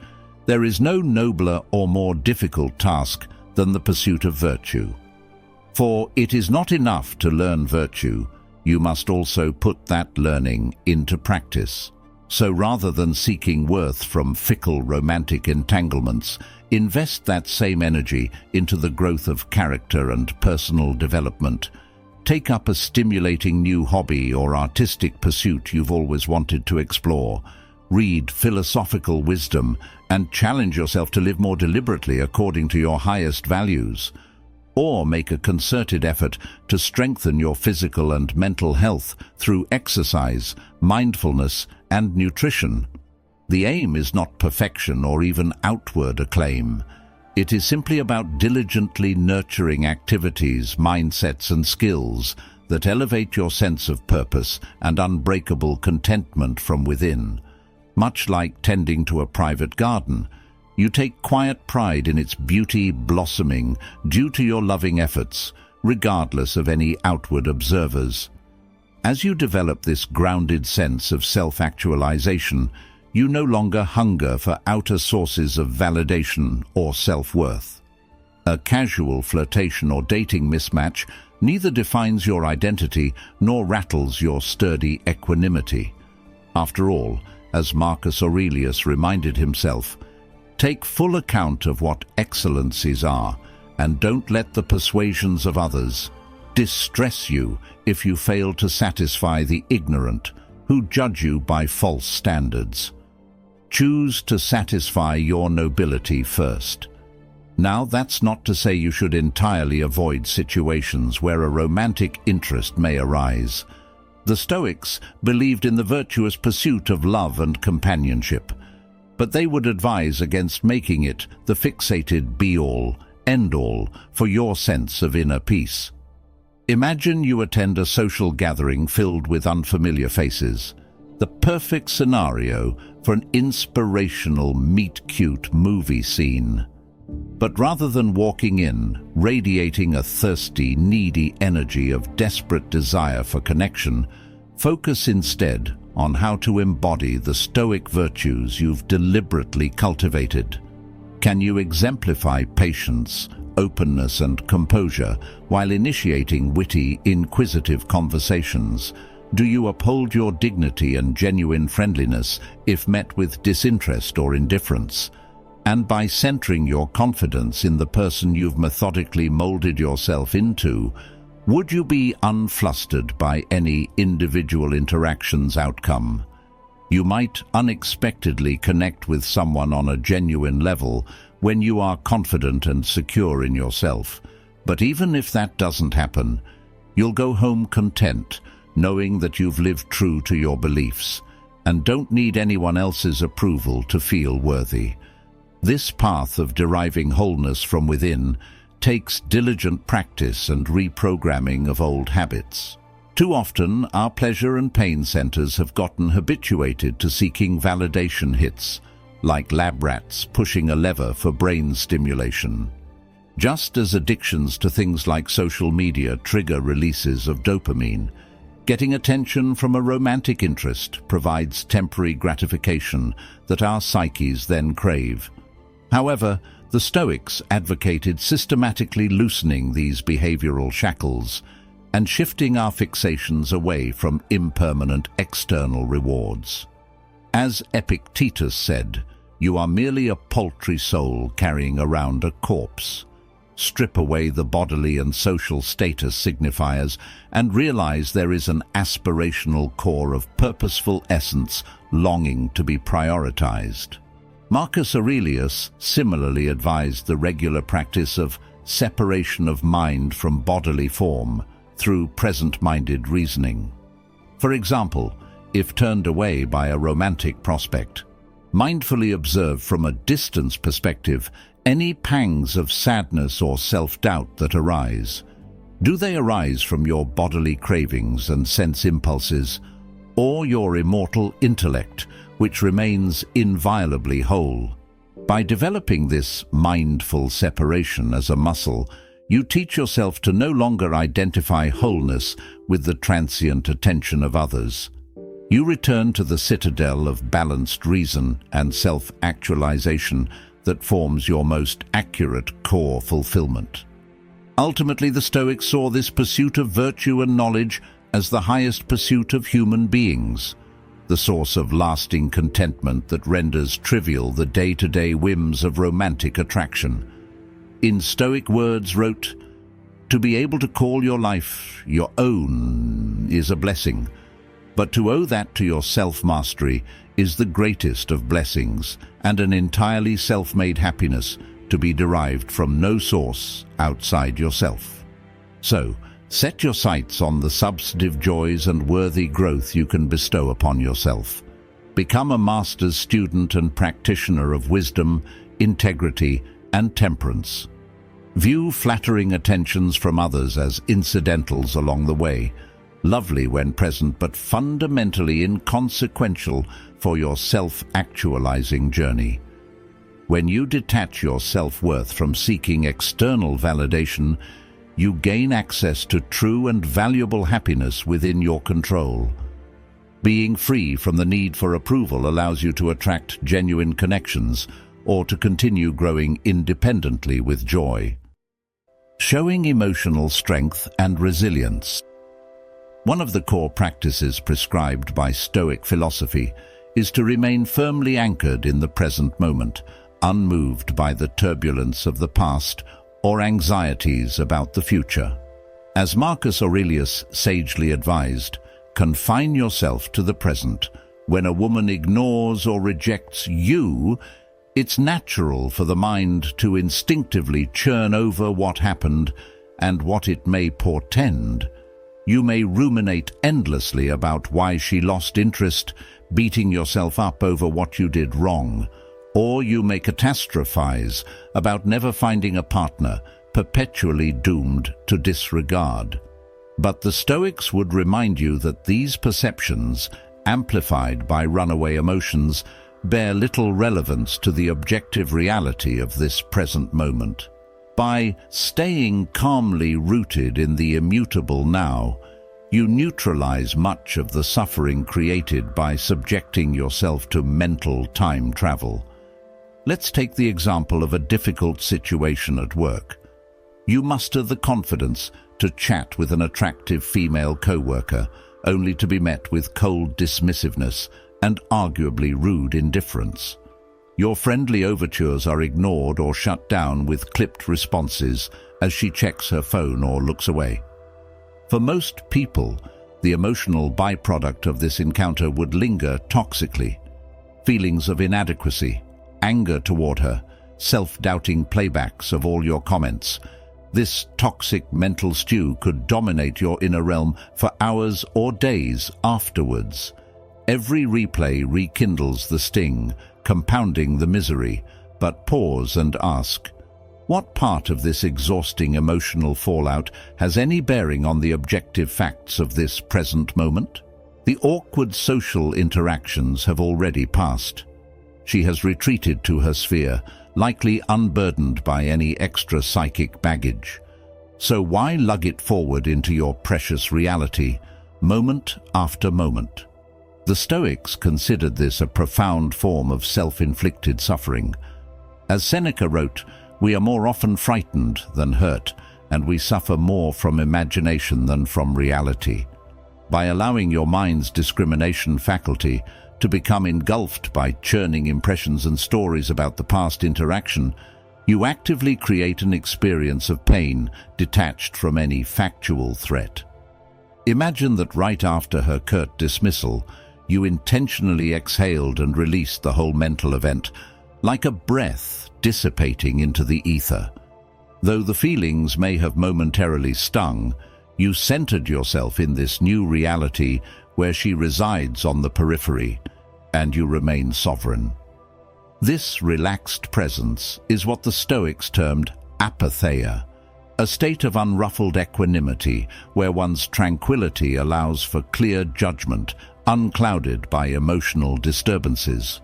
"There is no nobler or more difficult task than the pursuit of virtue. For it is not enough to learn virtue, you must also put that learning into practice. So rather than seeking worth from fickle romantic entanglements, invest that same energy into the growth of character and personal development. Take up a stimulating new hobby or artistic pursuit you've always wanted to explore. Read philosophical wisdom and challenge yourself to live more deliberately according to your highest values. Or make a concerted effort to strengthen your physical and mental health through exercise, mindfulness, and nutrition. The aim is not perfection or even outward acclaim. It is simply about diligently nurturing activities, mindsets, and skills that elevate your sense of purpose and unbreakable contentment from within. Much like tending to a private garden, you take quiet pride in its beauty blossoming due to your loving efforts, regardless of any outward observers. As you develop this grounded sense of self-actualization, you no longer hunger for outer sources of validation or self-worth. A casual flirtation or dating mismatch neither defines your identity nor rattles your sturdy equanimity. After all, as Marcus Aurelius reminded himself, take full account of what excellencies are, and don't let the persuasions of others distress you if you fail to satisfy the ignorant who judge you by false standards. Choose to satisfy your nobility first. Now, that's not to say you should entirely avoid situations where a romantic interest may arise. The Stoics believed in the virtuous pursuit of love and companionship, but they would advise against making it the fixated be-all, end-all for your sense of inner peace. Imagine you attend a social gathering filled with unfamiliar faces, the perfect scenario for an inspirational meet-cute movie scene. But rather than walking in, radiating a thirsty, needy energy of desperate desire for connection, focus instead on how to embody the Stoic virtues you've deliberately cultivated. Can you exemplify patience, openness, and composure while initiating witty, inquisitive conversations? Do you uphold your dignity and genuine friendliness if met with disinterest or indifference? And by centering your confidence in the person you've methodically molded yourself into, would you be unflustered by any individual interaction's outcome? You might unexpectedly connect with someone on a genuine level when you are confident and secure in yourself. But even if that doesn't happen, you'll go home content, knowing that you've lived true to your beliefs and don't need anyone else's approval to feel worthy. This path of deriving wholeness from within takes diligent practice and reprogramming of old habits. Too often, our pleasure and pain centers have gotten habituated to seeking validation hits, like lab rats pushing a lever for brain stimulation. Just as addictions to things like social media trigger releases of dopamine, getting attention from a romantic interest provides temporary gratification that our psyches then crave. However, the Stoics advocated systematically loosening these behavioral shackles and shifting our fixations away from impermanent external rewards. As Epictetus said, "You are merely a paltry soul carrying around a corpse." Strip away the bodily and social status signifiers and realize there is an aspirational core of purposeful essence longing to be prioritized. Marcus Aurelius similarly advised the regular practice of separation of mind from bodily form through present-minded reasoning. For example, if turned away by a romantic prospect, mindfully observe from a distance perspective any pangs of sadness or self-doubt that arise. Do they arise from your bodily cravings and sense impulses, or your immortal intellect, which remains inviolably whole? By developing this mindful separation as a muscle, you teach yourself to no longer identify wholeness with the transient attention of others. You return to the citadel of balanced reason and self-actualization that forms your most accurate core fulfillment. Ultimately, the Stoics saw this pursuit of virtue and knowledge as the highest pursuit of human beings, the source of lasting contentment that renders trivial the day-to-day whims of romantic attraction. In Stoic words wrote, "To be able to call your life your own is a blessing, but to owe that to your self-mastery is the greatest of blessings and an entirely self-made happiness to be derived from no source outside yourself." So, set your sights on the substantive joys and worthy growth you can bestow upon yourself. Become a master's student and practitioner of wisdom, integrity, and temperance. View flattering attentions from others as incidentals along the way, lovely when present but fundamentally inconsequential for your self-actualizing journey. When you detach your self-worth from seeking external validation, you gain access to true and valuable happiness within your control. Being free from the need for approval allows you to attract genuine connections or to continue growing independently with joy. Showing emotional strength and resilience. One of the core practices prescribed by Stoic philosophy is to remain firmly anchored in the present moment, unmoved by the turbulence of the past or anxieties about the future. As Marcus Aurelius sagely advised, confine yourself to the present. When a woman ignores or rejects you, it's natural for the mind to instinctively churn over what happened and what it may portend. You may ruminate endlessly about why she lost interest, beating yourself up over what you did wrong. Or you may catastrophize about never finding a partner, perpetually doomed to disregard. But the Stoics would remind you that these perceptions, amplified by runaway emotions, bear little relevance to the objective reality of this present moment. By staying calmly rooted in the immutable now, you neutralize much of the suffering created by subjecting yourself to mental time travel. Let's take the example of a difficult situation at work. You muster the confidence to chat with an attractive female co-worker, only to be met with cold dismissiveness and arguably rude indifference. Your friendly overtures are ignored or shut down with clipped responses as she checks her phone or looks away. For most people, the emotional byproduct of this encounter would linger toxically. Feelings of inadequacy, anger toward her, self-doubting playbacks of all your comments. This toxic mental stew could dominate your inner realm for hours or days afterwards. Every replay rekindles the sting, compounding the misery, but pause and ask, what part of this exhausting emotional fallout has any bearing on the objective facts of this present moment? The awkward social interactions have already passed. She has retreated to her sphere, likely unburdened by any extra psychic baggage. So why lug it forward into your precious reality, moment after moment? The Stoics considered this a profound form of self-inflicted suffering. As Seneca wrote, we are more often frightened than hurt, and we suffer more from imagination than from reality. By allowing your mind's discrimination faculty to become engulfed by churning impressions and stories about the past interaction, you actively create an experience of pain detached from any factual threat. Imagine that right after her curt dismissal, you intentionally exhaled and released the whole mental event, like a breath dissipating into the ether. Though the feelings may have momentarily stung, you centered yourself in this new reality where she resides on the periphery, and you remain sovereign. This relaxed presence is what the Stoics termed apatheia, a state of unruffled equanimity where one's tranquility allows for clear judgment, unclouded by emotional disturbances.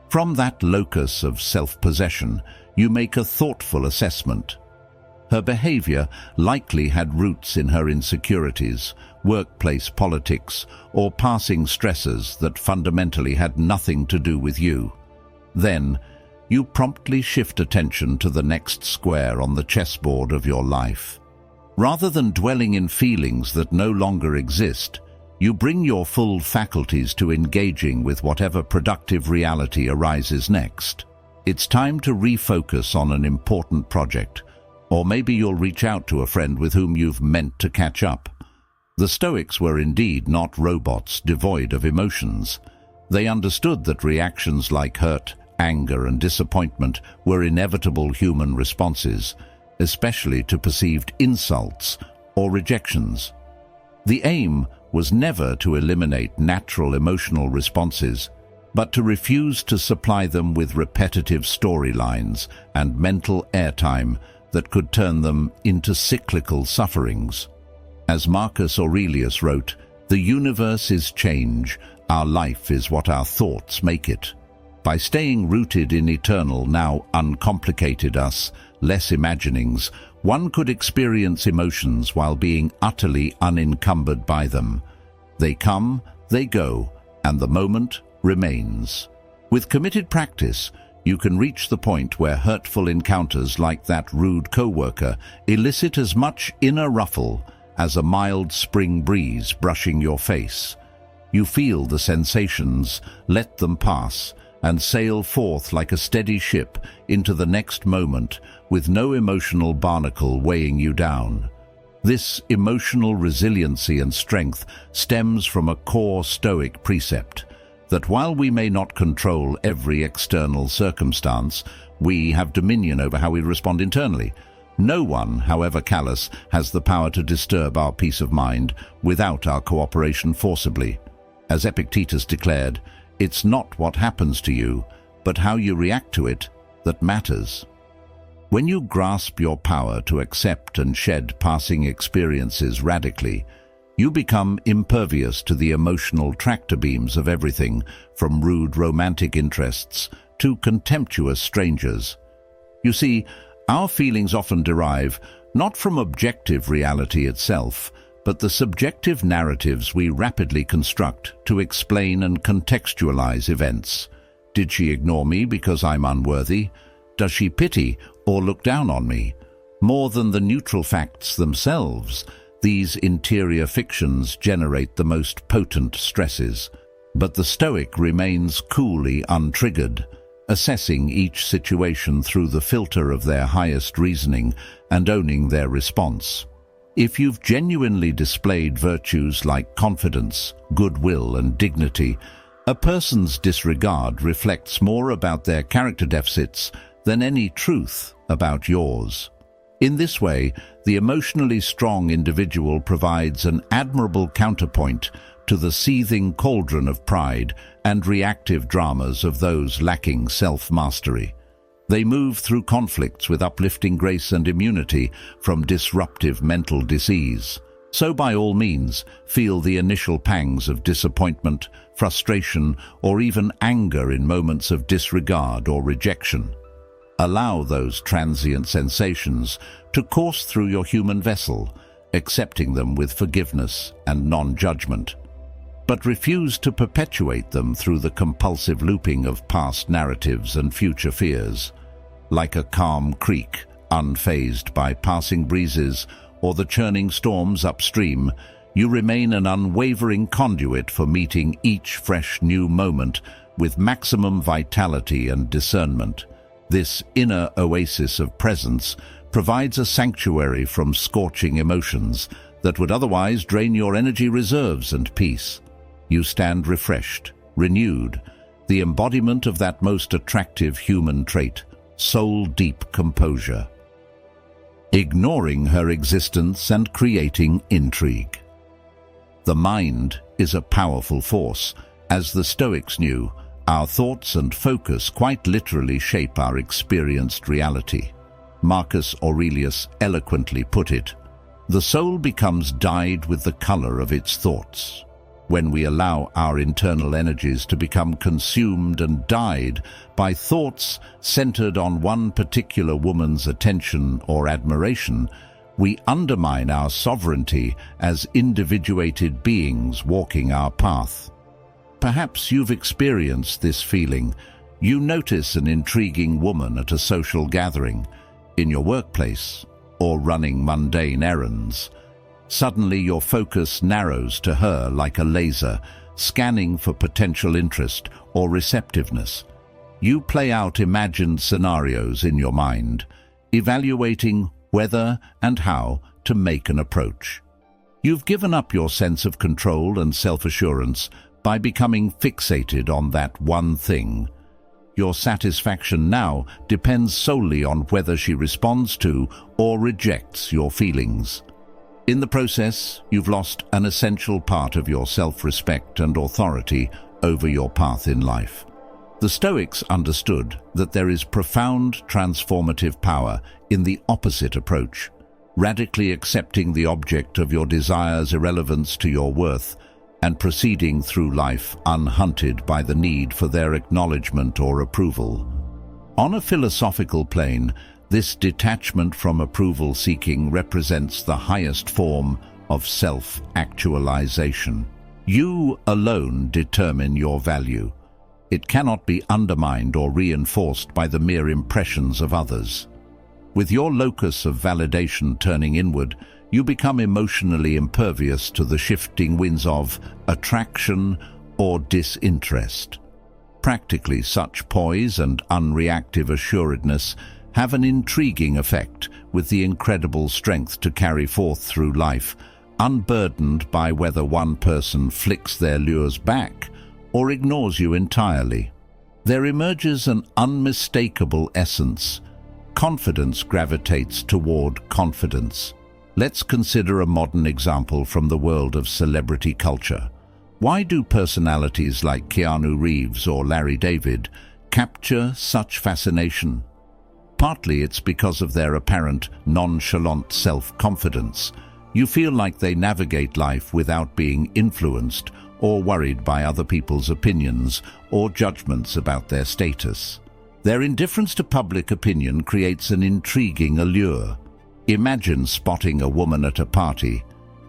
From that locus of self-possession, you make a thoughtful assessment. Her behavior likely had roots in her insecurities, workplace politics, or passing stresses that fundamentally had nothing to do with you. Then, you promptly shift attention to the next square on the chessboard of your life. Rather than dwelling in feelings that no longer exist, you bring your full faculties to engaging with whatever productive reality arises next. It's time to refocus on an important project, or maybe you'll reach out to a friend with whom you've meant to catch up. The Stoics were indeed not robots devoid of emotions. They understood that reactions like hurt, anger, and disappointment were inevitable human responses, especially to perceived insults or rejections. The aim was never to eliminate natural emotional responses, but to refuse to supply them with repetitive storylines and mental airtime that could turn them into cyclical sufferings. As Marcus Aurelius wrote, "The universe is change, our life is what our thoughts make it." By staying rooted in eternal, now uncomplicated us, less imaginings, one could experience emotions while being utterly unencumbered by them. They come, they go, and the moment remains. With committed practice, you can reach the point where hurtful encounters like that rude co-worker elicit as much inner ruffle as a mild spring breeze brushing your face. You feel the sensations, let them pass, and sail forth like a steady ship into the next moment with no emotional barnacle weighing you down. This emotional resiliency and strength stems from a core Stoic precept that while we may not control every external circumstance, we have dominion over how we respond internally. No one, however callous, has the power to disturb our peace of mind without our cooperation forcibly. As Epictetus declared, it's not what happens to you, but how you react to it that matters. When you grasp your power to accept and shed passing experiences radically, you become impervious to the emotional tractor beams of everything from rude romantic interests to contemptuous strangers. You see, our feelings often derive not from objective reality itself, but the subjective narratives we rapidly construct to explain and contextualize events. Did she ignore me because I'm unworthy? Does she pity or look down on me? More than the neutral facts themselves, these interior fictions generate the most potent stresses. But the Stoic remains coolly untriggered. assessing each situation through the filter of their highest reasoning and owning their response. If you've genuinely displayed virtues like confidence, goodwill, and dignity, a person's disregard reflects more about their character deficits than any truth about yours. In this way, the emotionally strong individual provides an admirable counterpoint to the seething cauldron of pride and reactive dramas of those lacking self-mastery. They move through conflicts with uplifting grace and immunity from disruptive mental disease. So by all means, feel the initial pangs of disappointment, frustration, or even anger in moments of disregard or rejection. Allow those transient sensations to course through your human vessel, accepting them with forgiveness and non-judgment. But refuse to perpetuate them through the compulsive looping of past narratives and future fears. Like a calm creek, unfazed by passing breezes or the churning storms upstream, you remain an unwavering conduit for meeting each fresh new moment with maximum vitality and discernment. This inner oasis of presence provides a sanctuary from scorching emotions that would otherwise drain your energy reserves and peace. You stand refreshed, renewed, the embodiment of that most attractive human trait, soul-deep composure. Ignoring her existence and creating intrigue. The mind is a powerful force. As the Stoics knew, our thoughts and focus quite literally shape our experienced reality. Marcus Aurelius eloquently put it, "The soul becomes dyed with the color of its thoughts." When we allow our internal energies to become consumed and dyed by thoughts centered on one particular woman's attention or admiration, we undermine our sovereignty as individuated beings walking our path. Perhaps you've experienced this feeling. You notice an intriguing woman at a social gathering, in your workplace, or running mundane errands. Suddenly your focus narrows to her like a laser, scanning for potential interest or receptiveness. You play out imagined scenarios in your mind, evaluating whether and how to make an approach. You've given up your sense of control and self-assurance by becoming fixated on that one thing. Your satisfaction now depends solely on whether she responds to or rejects your feelings. In the process, you've lost an essential part of your self-respect and authority over your path in life. The Stoics understood that there is profound transformative power in the opposite approach, radically accepting the object of your desire's irrelevance to your worth and proceeding through life unhunted by the need for their acknowledgement or approval. On a philosophical plane, this detachment from approval-seeking represents the highest form of self-actualization. You alone determine your value. It cannot be undermined or reinforced by the mere impressions of others. With your locus of validation turning inward, you become emotionally impervious to the shifting winds of attraction or disinterest. Practically, such poise and unreactive assuredness have an intriguing effect, with the incredible strength to carry forth through life, unburdened by whether one person flicks their lures back or ignores you entirely. There emerges an unmistakable essence. Confidence gravitates toward confidence. Let's consider a modern example from the world of celebrity culture. Why do personalities like Keanu Reeves or Larry David capture such fascination? Partly it's because of their apparent nonchalant self-confidence. You feel like they navigate life without being influenced or worried by other people's opinions or judgments about their status. Their indifference to public opinion creates an intriguing allure. Imagine spotting a woman at a party.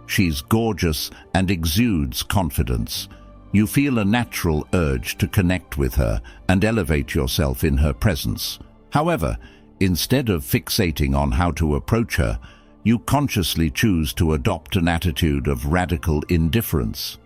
She's gorgeous and exudes confidence. You feel a natural urge to connect with her and elevate yourself in her presence. However, instead of fixating on how to approach her, you consciously choose to adopt an attitude of radical indifference.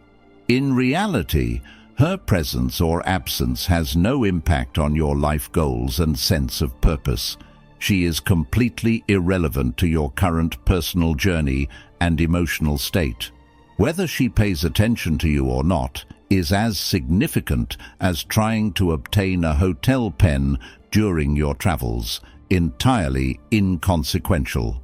In reality, Her presence or absence has no impact on your life goals and sense of purpose. She is completely irrelevant to your current personal journey and emotional state. Whether she pays attention to you or not is as significant as trying to obtain a hotel pen during your travels, entirely inconsequential.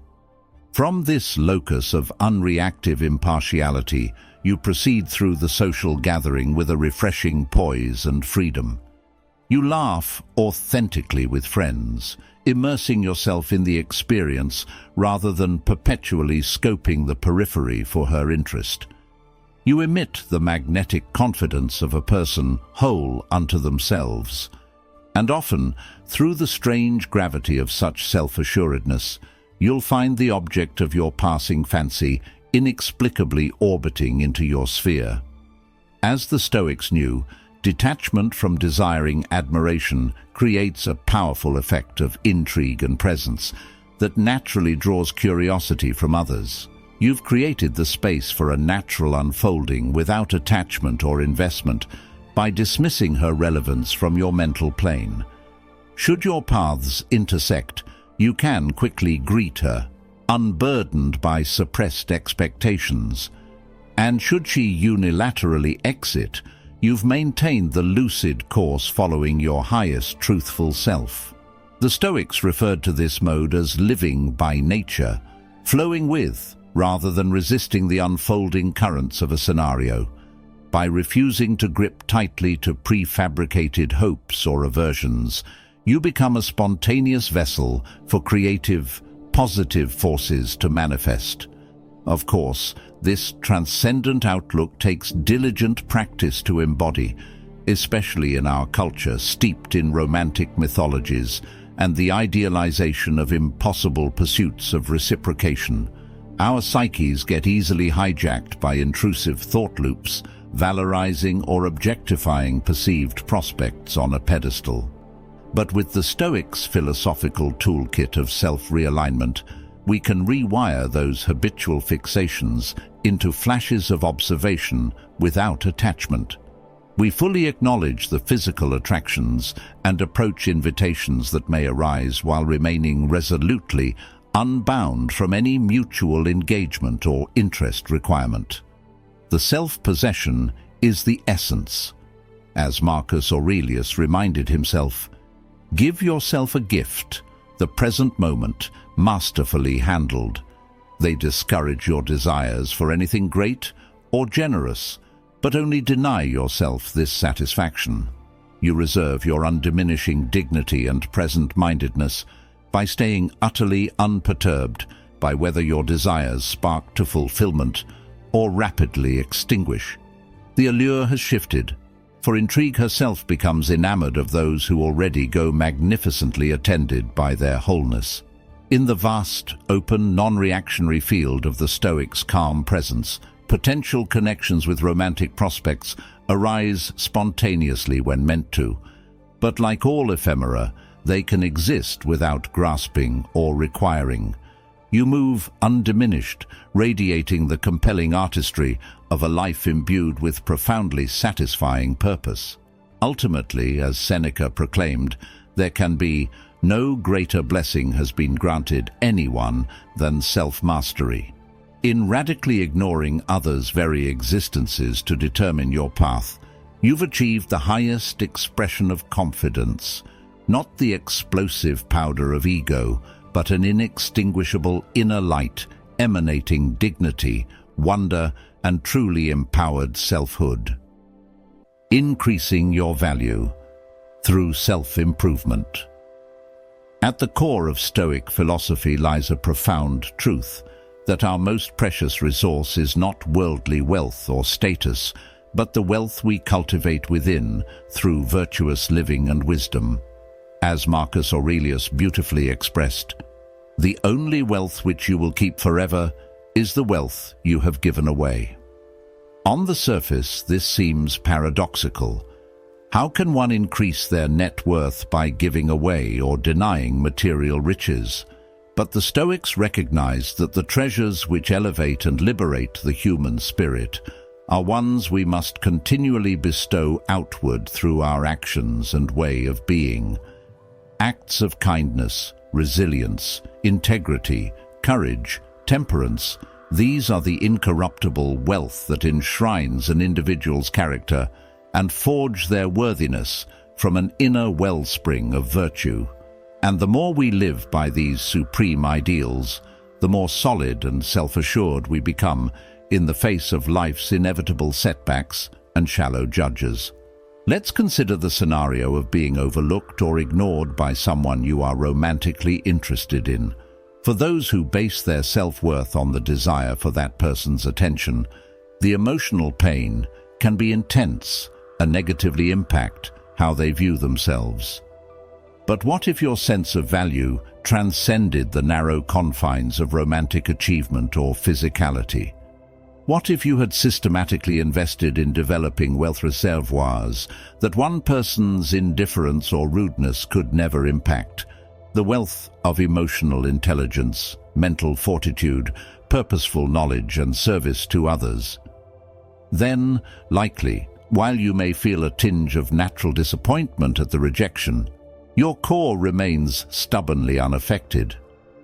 From this locus of unreactive impartiality, you proceed through the social gathering with a refreshing poise and freedom. You laugh authentically with friends, immersing yourself in the experience rather than perpetually scoping the periphery for her interest. You emit the magnetic confidence of a person whole unto themselves, and often, through the strange gravity of such self-assuredness, you'll find the object of your passing fancy inexplicably orbiting into your sphere. As the Stoics knew, detachment from desiring admiration creates a powerful effect of intrigue and presence that naturally draws curiosity from others. You've created the space for a natural unfolding without attachment or investment by dismissing her relevance from your mental plane. Should your paths intersect, you can quickly greet her, unburdened by suppressed expectations. And should she unilaterally exit, you've maintained the lucid course following your highest truthful self. The Stoics referred to this mode as living by nature, flowing with, rather than resisting the unfolding currents of a scenario. By refusing to grip tightly to prefabricated hopes or aversions, you become a spontaneous vessel for creative, positive forces to manifest. Of course, this transcendent outlook takes diligent practice to embody, especially in our culture steeped in romantic mythologies and the idealization of impossible pursuits of reciprocation. Our psyches get easily hijacked by intrusive thought loops, valorizing or objectifying perceived prospects on a pedestal. But with the Stoics' philosophical toolkit of self-realignment, we can rewire those habitual fixations into flashes of observation without attachment. We fully acknowledge the physical attractions and approach invitations that may arise while remaining resolutely unbound from any mutual engagement or interest requirement. The self-possession is the essence. As Marcus Aurelius reminded himself, give yourself a gift, the present moment, masterfully handled. They discourage your desires for anything great or generous, but only deny yourself this satisfaction. You reserve your undiminishing dignity and present-mindedness by staying utterly unperturbed by whether your desires spark to fulfillment or rapidly extinguish. The allure has shifted, for intrigue herself becomes enamored of those who already go magnificently attended by their wholeness. In the vast, open, non-reactionary field of the Stoics' calm presence, potential connections with romantic prospects arise spontaneously when meant to, but like all ephemera, they can exist without grasping or requiring. You move undiminished, radiating the compelling artistry of a life imbued with profoundly satisfying purpose. Ultimately, as Seneca proclaimed, there can be no greater blessing has been granted anyone than self-mastery. In radically ignoring others' very existences to determine your path, you've achieved the highest expression of confidence, not the explosive powder of ego, but an inextinguishable inner light emanating dignity, wonder, and truly empowered selfhood. Increasing your value through self-improvement. At the core of Stoic philosophy lies a profound truth, that our most precious resource is not worldly wealth or status, but the wealth we cultivate within through virtuous living and wisdom. As Marcus Aurelius beautifully expressed, the only wealth which you will keep forever is the wealth you have given away. On the surface, this seems paradoxical. How can one increase their net worth by giving away or denying material riches? But the Stoics recognized that the treasures which elevate and liberate the human spirit are ones we must continually bestow outward through our actions and way of being. Acts of kindness, resilience, integrity, courage, temperance, these are the incorruptible wealth that enshrines an individual's character and forge their worthiness from an inner wellspring of virtue. And the more we live by these supreme ideals, the more solid and self-assured we become in the face of life's inevitable setbacks and shallow judges. Let's consider the scenario of being overlooked or ignored by someone you are romantically interested in. For those who base their self-worth on the desire for that person's attention, the emotional pain can be intense and negatively impact how they view themselves. But what if your sense of value transcended the narrow confines of romantic achievement or physicality? What if you had systematically invested in developing wealth reservoirs that one person's indifference or rudeness could never impact? The wealth of emotional intelligence, mental fortitude, purposeful knowledge and service to others. Then, likely, while you may feel a tinge of natural disappointment at the rejection, your core remains stubbornly unaffected.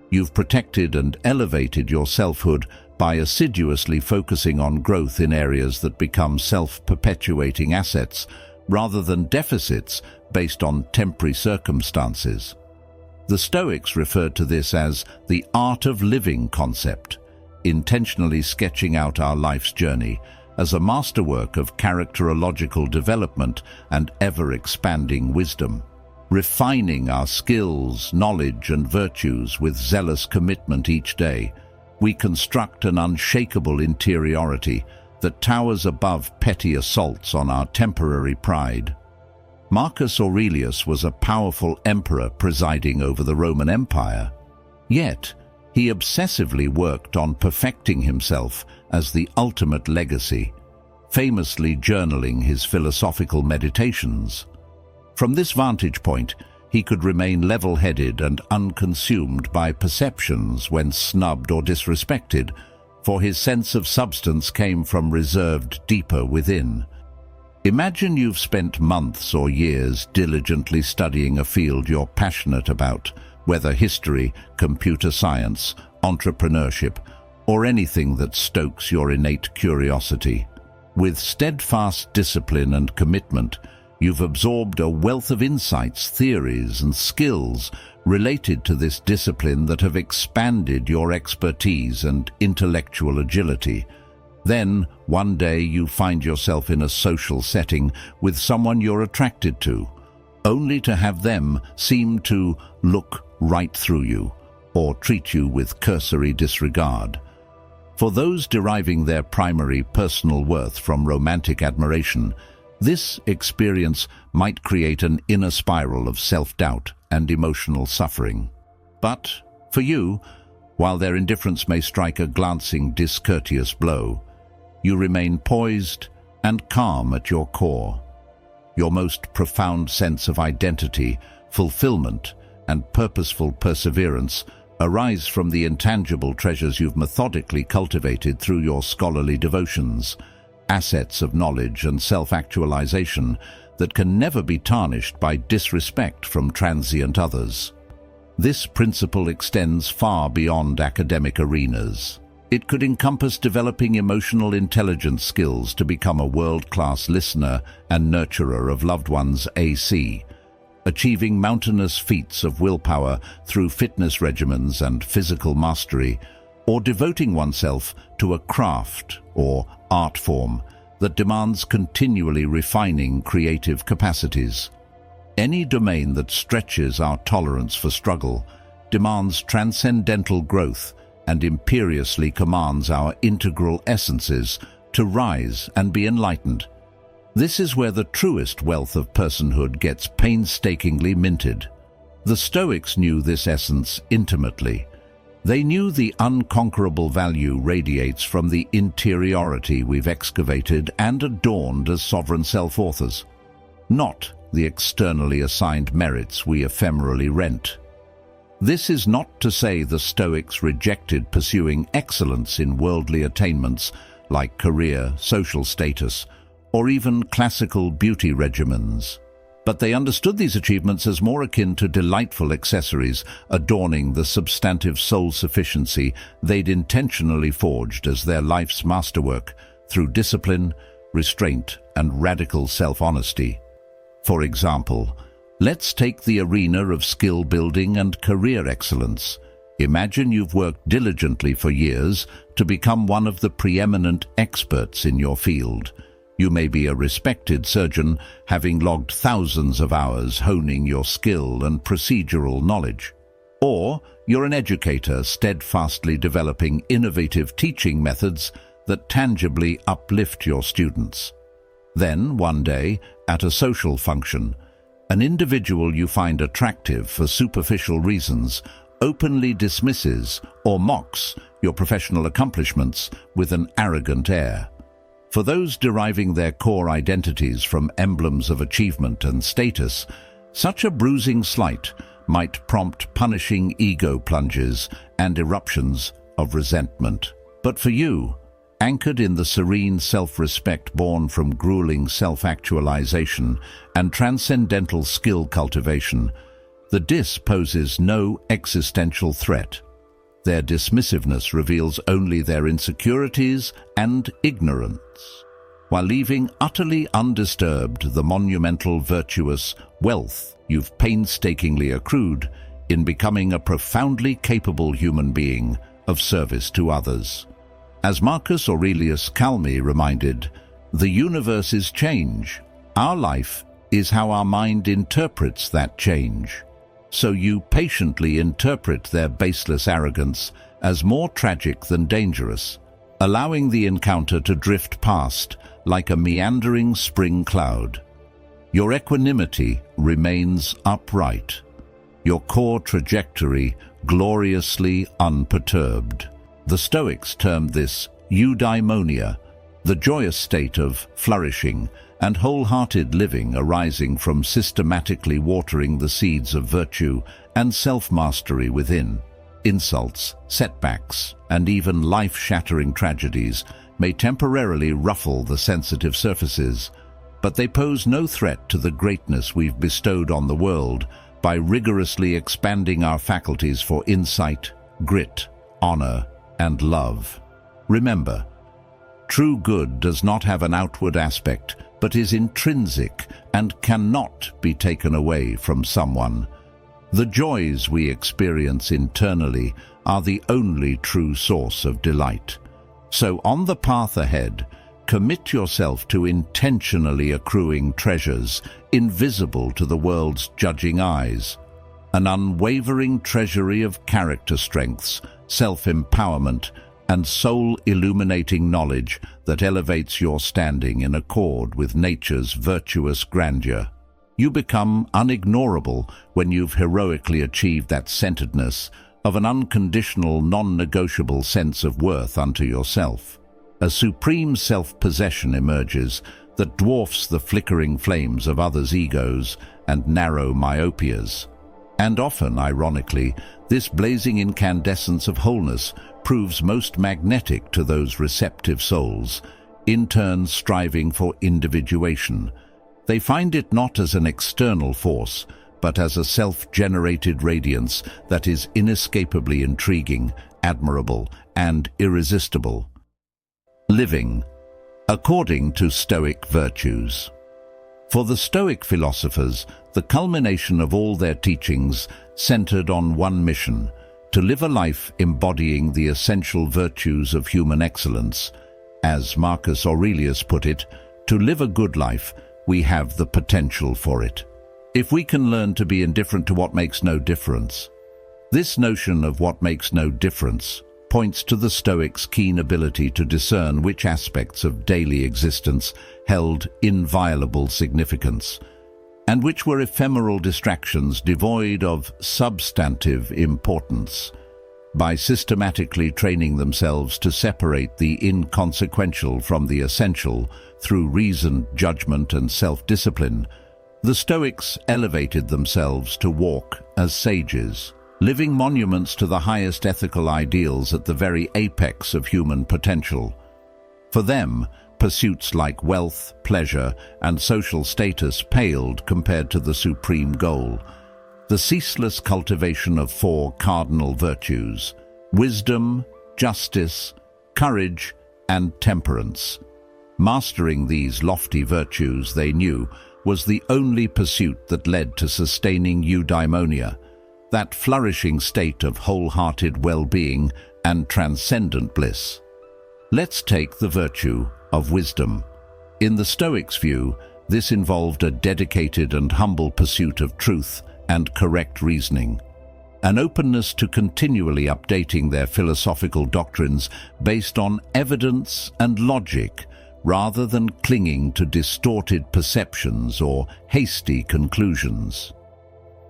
You've protected and elevated your selfhood by assiduously focusing on growth in areas that become self-perpetuating assets rather than deficits based on temporary circumstances. The Stoics referred to this as the art of living concept, intentionally sketching out our life's journey as a masterwork of characterological development and ever-expanding wisdom. Refining our skills, knowledge and virtues with zealous commitment each day, we construct an unshakable interiority that towers above petty assaults on our temporary pride. Marcus Aurelius was a powerful emperor presiding over the Roman Empire. Yet, he obsessively worked on perfecting himself as the ultimate legacy, famously journaling his philosophical meditations. From this vantage point, he could remain level-headed and unconsumed by perceptions when snubbed or disrespected, for his sense of substance came from reserved deeper within. Imagine you've spent months or years diligently studying a field you're passionate about, whether history, computer science, entrepreneurship, or anything that stokes your innate curiosity. With steadfast discipline and commitment, you've absorbed a wealth of insights, theories, and skills related to this discipline that have expanded your expertise and intellectual agility. Then, one day, you find yourself in a social setting with someone you're attracted to, only to have them seem to look right through you or treat you with cursory disregard. For those deriving their primary personal worth from romantic admiration, this experience might create an inner spiral of self-doubt and emotional suffering. But, for you, while their indifference may strike a glancing, discourteous blow, you remain poised and calm at your core. Your most profound sense of identity, fulfillment, and purposeful perseverance arise from the intangible treasures you've methodically cultivated through your scholarly devotions, assets of knowledge and self-actualization that can never be tarnished by disrespect from transient others. This principle extends far beyond academic arenas. It could encompass developing emotional intelligence skills to become a world-class listener and nurturer of loved ones AC, achieving mountainous feats of willpower through fitness regimens and physical mastery, or devoting oneself to a craft or art form that demands continually refining creative capacities. Any domain that stretches our tolerance for struggle demands transcendental growth and imperiously commands our integral essences to rise and be enlightened. This is where the truest wealth of personhood gets painstakingly minted. The Stoics knew this essence intimately. They knew the unconquerable value radiates from the interiority we've excavated and adorned as sovereign self-authors, not the externally assigned merits we ephemerally rent. This is not to say the Stoics rejected pursuing excellence in worldly attainments, like career, social status, or even classical beauty regimens. But they understood these achievements as more akin to delightful accessories adorning the substantive soul sufficiency they'd intentionally forged as their life's masterwork through discipline, restraint, and radical self-honesty. For example, let's take the arena of skill building and career excellence. Imagine you've worked diligently for years to become one of the preeminent experts in your field. You may be a respected surgeon, having logged thousands of hours honing your skill and procedural knowledge. Or you're an educator steadfastly developing innovative teaching methods that tangibly uplift your students. Then, one day, at a social function, an individual you find attractive for superficial reasons openly dismisses or mocks your professional accomplishments with an arrogant air. For those deriving their core identities from emblems of achievement and status, such a bruising slight might prompt punishing ego plunges and eruptions of resentment. But for you, anchored in the serene self-respect born from grueling self-actualization and transcendental skill cultivation, the diss poses no existential threat. Their dismissiveness reveals only their insecurities and ignorance, while leaving utterly undisturbed the monumental virtuous wealth you've painstakingly accrued in becoming a profoundly capable human being of service to others. As Marcus Aurelius calmly reminded, the universe is change. Our life is how our mind interprets that change. So you patiently interpret their baseless arrogance as more tragic than dangerous, allowing the encounter to drift past like a meandering spring cloud. Your equanimity remains upright, your core trajectory gloriously unperturbed. The Stoics termed this eudaimonia, the joyous state of flourishing and wholehearted living arising from systematically watering the seeds of virtue and self-mastery within. Insults, setbacks, and even life-shattering tragedies may temporarily ruffle the sensitive surfaces, but they pose no threat to the greatness we've bestowed on the world by rigorously expanding our faculties for insight, grit, honor, and love. Remember, true good does not have an outward aspect, but is intrinsic and cannot be taken away from someone. The joys we experience internally are the only true source of delight. So on the path ahead, commit yourself to intentionally accruing treasures invisible to the world's judging eyes, an unwavering treasury of character strengths, self-empowerment, and soul-illuminating knowledge that elevates your standing in accord with nature's virtuous grandeur. You become unignorable when you've heroically achieved that centeredness of an unconditional, non-negotiable sense of worth unto yourself. A supreme self-possession emerges that dwarfs the flickering flames of others' egos and narrow myopias. And often, ironically, this blazing incandescence of wholeness proves most magnetic to those receptive souls, in turn striving for individuation. They find it not as an external force, but as a self-generated radiance that is inescapably intriguing, admirable, and irresistible. Living according to Stoic virtues. For the Stoic philosophers, the culmination of all their teachings centered on one mission: to live a life embodying the essential virtues of human excellence. As Marcus Aurelius put it, to live a good life, we have the potential for it. If we can learn to be indifferent to what makes no difference. This notion of what makes no difference points to the Stoics' keen ability to discern which aspects of daily existence held inviolable significance, and which were ephemeral distractions devoid of substantive importance. By systematically training themselves to separate the inconsequential from the essential through reasoned judgment and self-discipline, the Stoics elevated themselves to walk as sages, living monuments to the highest ethical ideals at the very apex of human potential. For them, pursuits like wealth, pleasure, and social status paled compared to the supreme goal, the ceaseless cultivation of four cardinal virtues: wisdom, justice, courage, and temperance. Mastering these lofty virtues, they knew, was the only pursuit that led to sustaining eudaimonia, that flourishing state of wholehearted well-being and transcendent bliss. Let's take the virtue of wisdom. In the Stoics' view, this involved a dedicated and humble pursuit of truth and correct reasoning, an openness to continually updating their philosophical doctrines based on evidence and logic, rather than clinging to distorted perceptions or hasty conclusions.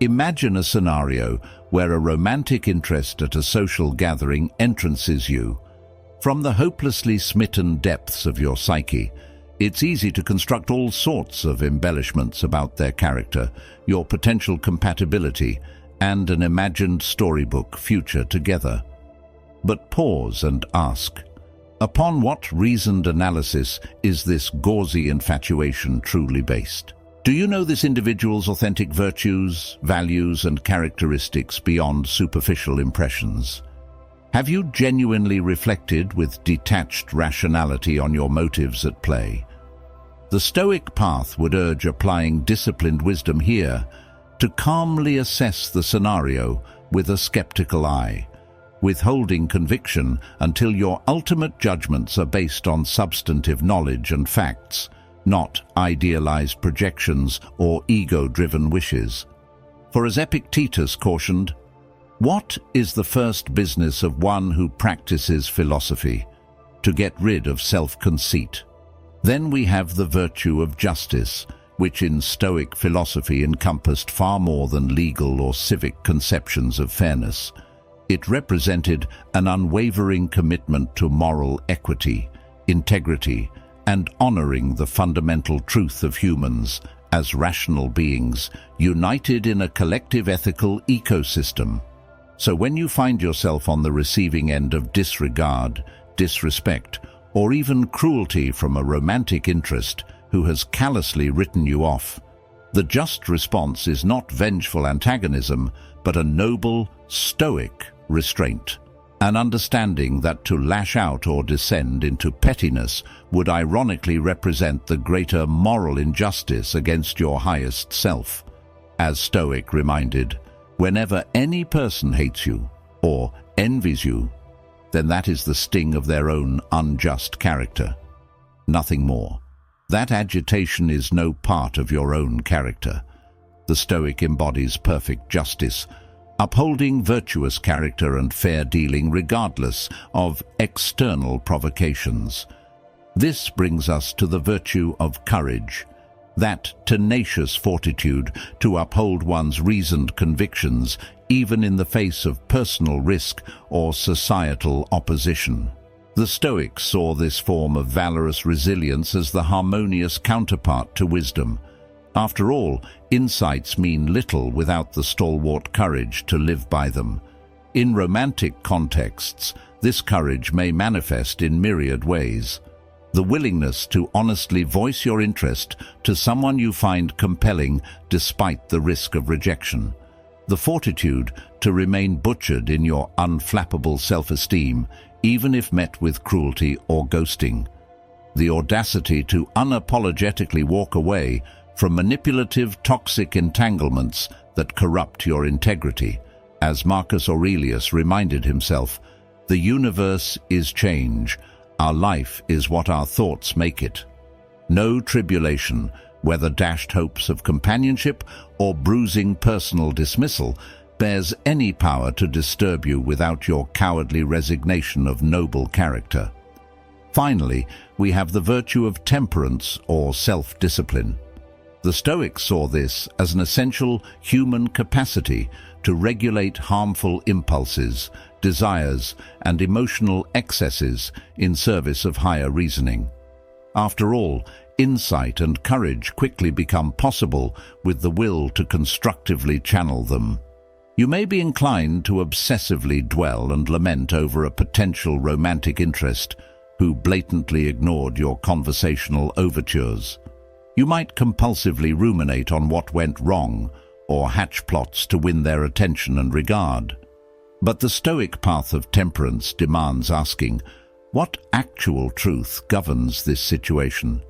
Imagine a scenario where a romantic interest at a social gathering entrances you. From the hopelessly smitten depths of your psyche, it's easy to construct all sorts of embellishments about their character, your potential compatibility, and an imagined storybook future together. But pause and ask, upon what reasoned analysis is this gauzy infatuation truly based? Do you know this individual's authentic virtues, values, and characteristics beyond superficial impressions? Have you genuinely reflected with detached rationality on your motives at play? The Stoic path would urge applying disciplined wisdom here to calmly assess the scenario with a skeptical eye, withholding conviction until your ultimate judgments are based on substantive knowledge and facts, not idealized projections or ego-driven wishes. For as Epictetus cautioned, "What is the first business of one who practices philosophy? To get rid of self-conceit." Then we have the virtue of justice, which in Stoic philosophy encompassed far more than legal or civic conceptions of fairness. It represented an unwavering commitment to moral equity, integrity, and honoring the fundamental truth of humans as rational beings united in a collective ethical ecosystem. So when you find yourself on the receiving end of disregard, disrespect, or even cruelty from a romantic interest who has callously written you off, the just response is not vengeful antagonism, but a noble, stoic restraint. An understanding that to lash out or descend into pettiness would ironically represent the greater moral injustice against your highest self. As Stoic reminded, whenever any person hates you or envies you, then that is the sting of their own unjust character. Nothing more. That agitation is no part of your own character. The Stoic embodies perfect justice, upholding virtuous character and fair dealing regardless of external provocations. This brings us to the virtue of courage, that tenacious fortitude to uphold one's reasoned convictions even in the face of personal risk or societal opposition. The Stoics saw this form of valorous resilience as the harmonious counterpart to wisdom. After all, insights mean little without the stalwart courage to live by them. In romantic contexts, this courage may manifest in myriad ways. The willingness to honestly voice your interest to someone you find compelling despite the risk of rejection. The fortitude to remain butchered in your unflappable self-esteem, even if met with cruelty or ghosting. The audacity to unapologetically walk away from manipulative, toxic entanglements that corrupt your integrity. As Marcus Aurelius reminded himself, the universe is change, our life is what our thoughts make it. No tribulation, whether dashed hopes of companionship or bruising personal dismissal, bears any power to disturb you without your cowardly resignation of noble character. Finally, we have the virtue of temperance or self-discipline. The Stoics saw this as an essential human capacity to regulate harmful impulses, desires, and emotional excesses in service of higher reasoning. After all, insight and courage quickly become possible with the will to constructively channel them. You may be inclined to obsessively dwell and lament over a potential romantic interest, who blatantly ignored your conversational overtures. You might compulsively ruminate on what went wrong or hatch plots to win their attention and regard. But the Stoic path of temperance demands asking, what actual truth governs this situation?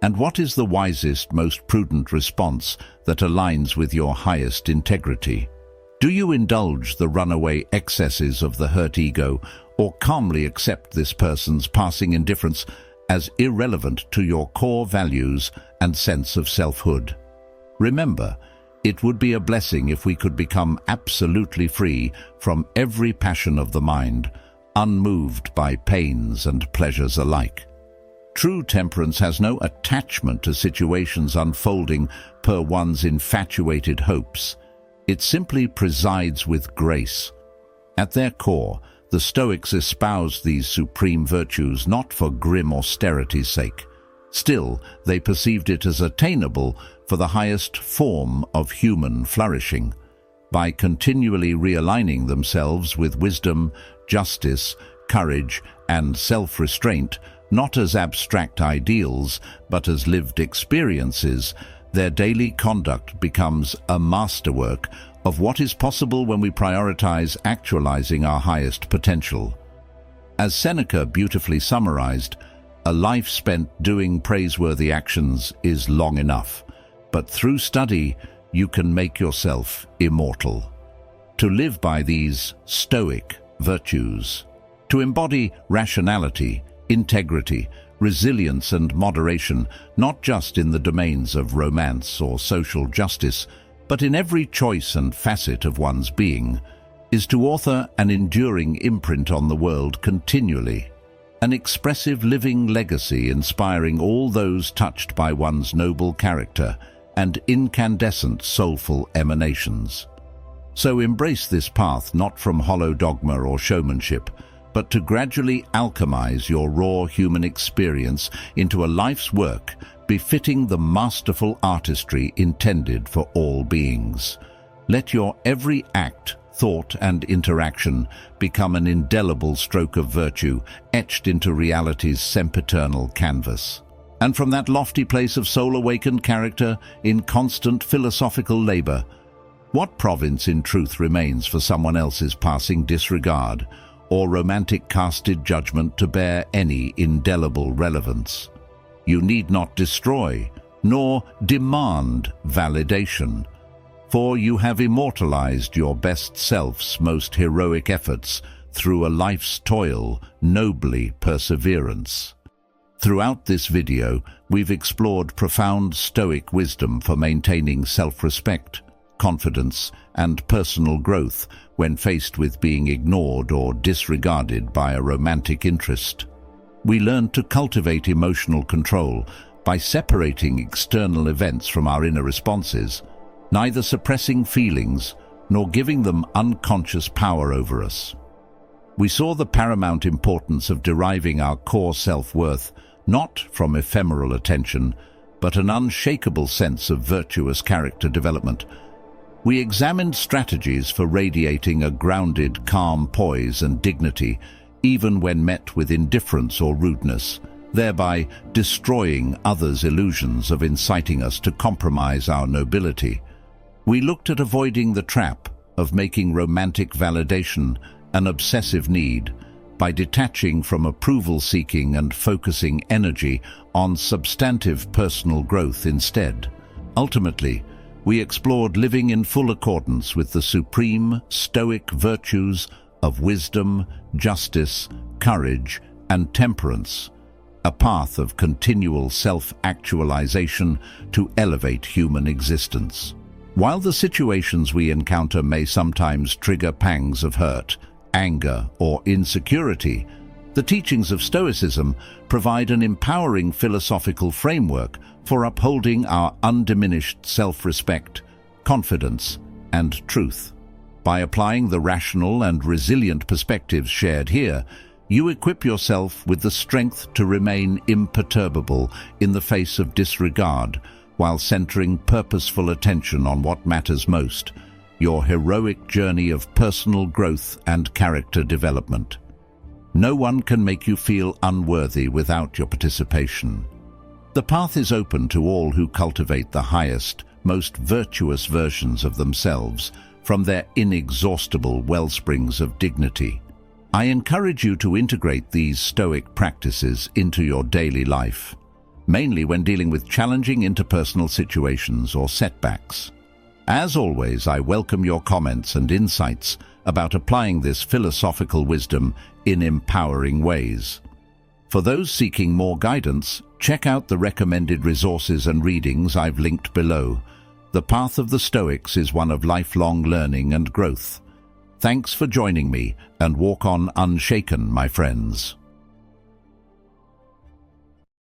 And what is the wisest, most prudent response that aligns with your highest integrity? Do you indulge the runaway excesses of the hurt ego, or calmly accept this person's passing indifference as irrelevant to your core values and sense of selfhood? Remember, it would be a blessing if we could become absolutely free from every passion of the mind, unmoved by pains and pleasures alike. True temperance has no attachment to situations unfolding per one's infatuated hopes. It simply presides with grace. At their core, the Stoics espoused these supreme virtues not for grim austerity's sake. Still, they perceived it as attainable for the highest form of human flourishing. By continually realigning themselves with wisdom, justice, courage, and self-restraint, not as abstract ideals, but as lived experiences, their daily conduct becomes a masterwork of what is possible when we prioritize actualizing our highest potential. As Seneca beautifully summarized, a life spent doing praiseworthy actions is long enough, but through study you can make yourself immortal. To live by these Stoic virtues, to embody rationality, integrity, resilience and moderation, not just in the domains of romance or social justice, but in every choice and facet of one's being, is to author an enduring imprint on the world continually, an expressive living legacy inspiring all those touched by one's noble character and incandescent soulful emanations. So embrace this path not from hollow dogma or showmanship, but to gradually alchemize your raw human experience into a life's work befitting the masterful artistry intended for all beings. Let your every act, thought, and interaction become an indelible stroke of virtue etched into reality's sempiternal canvas. And from that lofty place of soul-awakened character in constant philosophical labor, what province in truth remains for someone else's passing disregard or romantic casted judgment to bear any indelible relevance? You need not destroy, nor demand validation, for you have immortalized your best self's most heroic efforts through a life's toil, nobly perseverance. Throughout this video, we've explored profound Stoic wisdom for maintaining self-respect, confidence, and personal growth when faced with being ignored or disregarded by a romantic interest. We learned to cultivate emotional control by separating external events from our inner responses, neither suppressing feelings nor giving them unconscious power over us. We saw the paramount importance of deriving our core self-worth not from ephemeral attention, but an unshakable sense of virtuous character development. We examined strategies for radiating a grounded, calm poise and dignity, even when met with indifference or rudeness, thereby destroying others' illusions of inciting us to compromise our nobility. We looked at avoiding the trap of making romantic validation an obsessive need by detaching from approval-seeking and focusing energy on substantive personal growth instead. Ultimately, we explored living in full accordance with the supreme Stoic virtues of wisdom, justice, courage, and temperance, a path of continual self-actualization to elevate human existence. While the situations we encounter may sometimes trigger pangs of hurt, anger, or insecurity, the teachings of Stoicism provide an empowering philosophical framework for upholding our undiminished self-respect, confidence, and truth. By applying the rational and resilient perspectives shared here, you equip yourself with the strength to remain imperturbable in the face of disregard, while centering purposeful attention on what matters most, your heroic journey of personal growth and character development. No one can make you feel unworthy without your participation. The path is open to all who cultivate the highest, most virtuous versions of themselves from their inexhaustible wellsprings of dignity. I encourage you to integrate these Stoic practices into your daily life, mainly when dealing with challenging interpersonal situations or setbacks. As always, I welcome your comments and insights about applying this philosophical wisdom in empowering ways. For those seeking more guidance, check out the recommended resources and readings I've linked below. The path of the Stoics is one of lifelong learning and growth. Thanks for joining me, and walk on unshaken, my friends.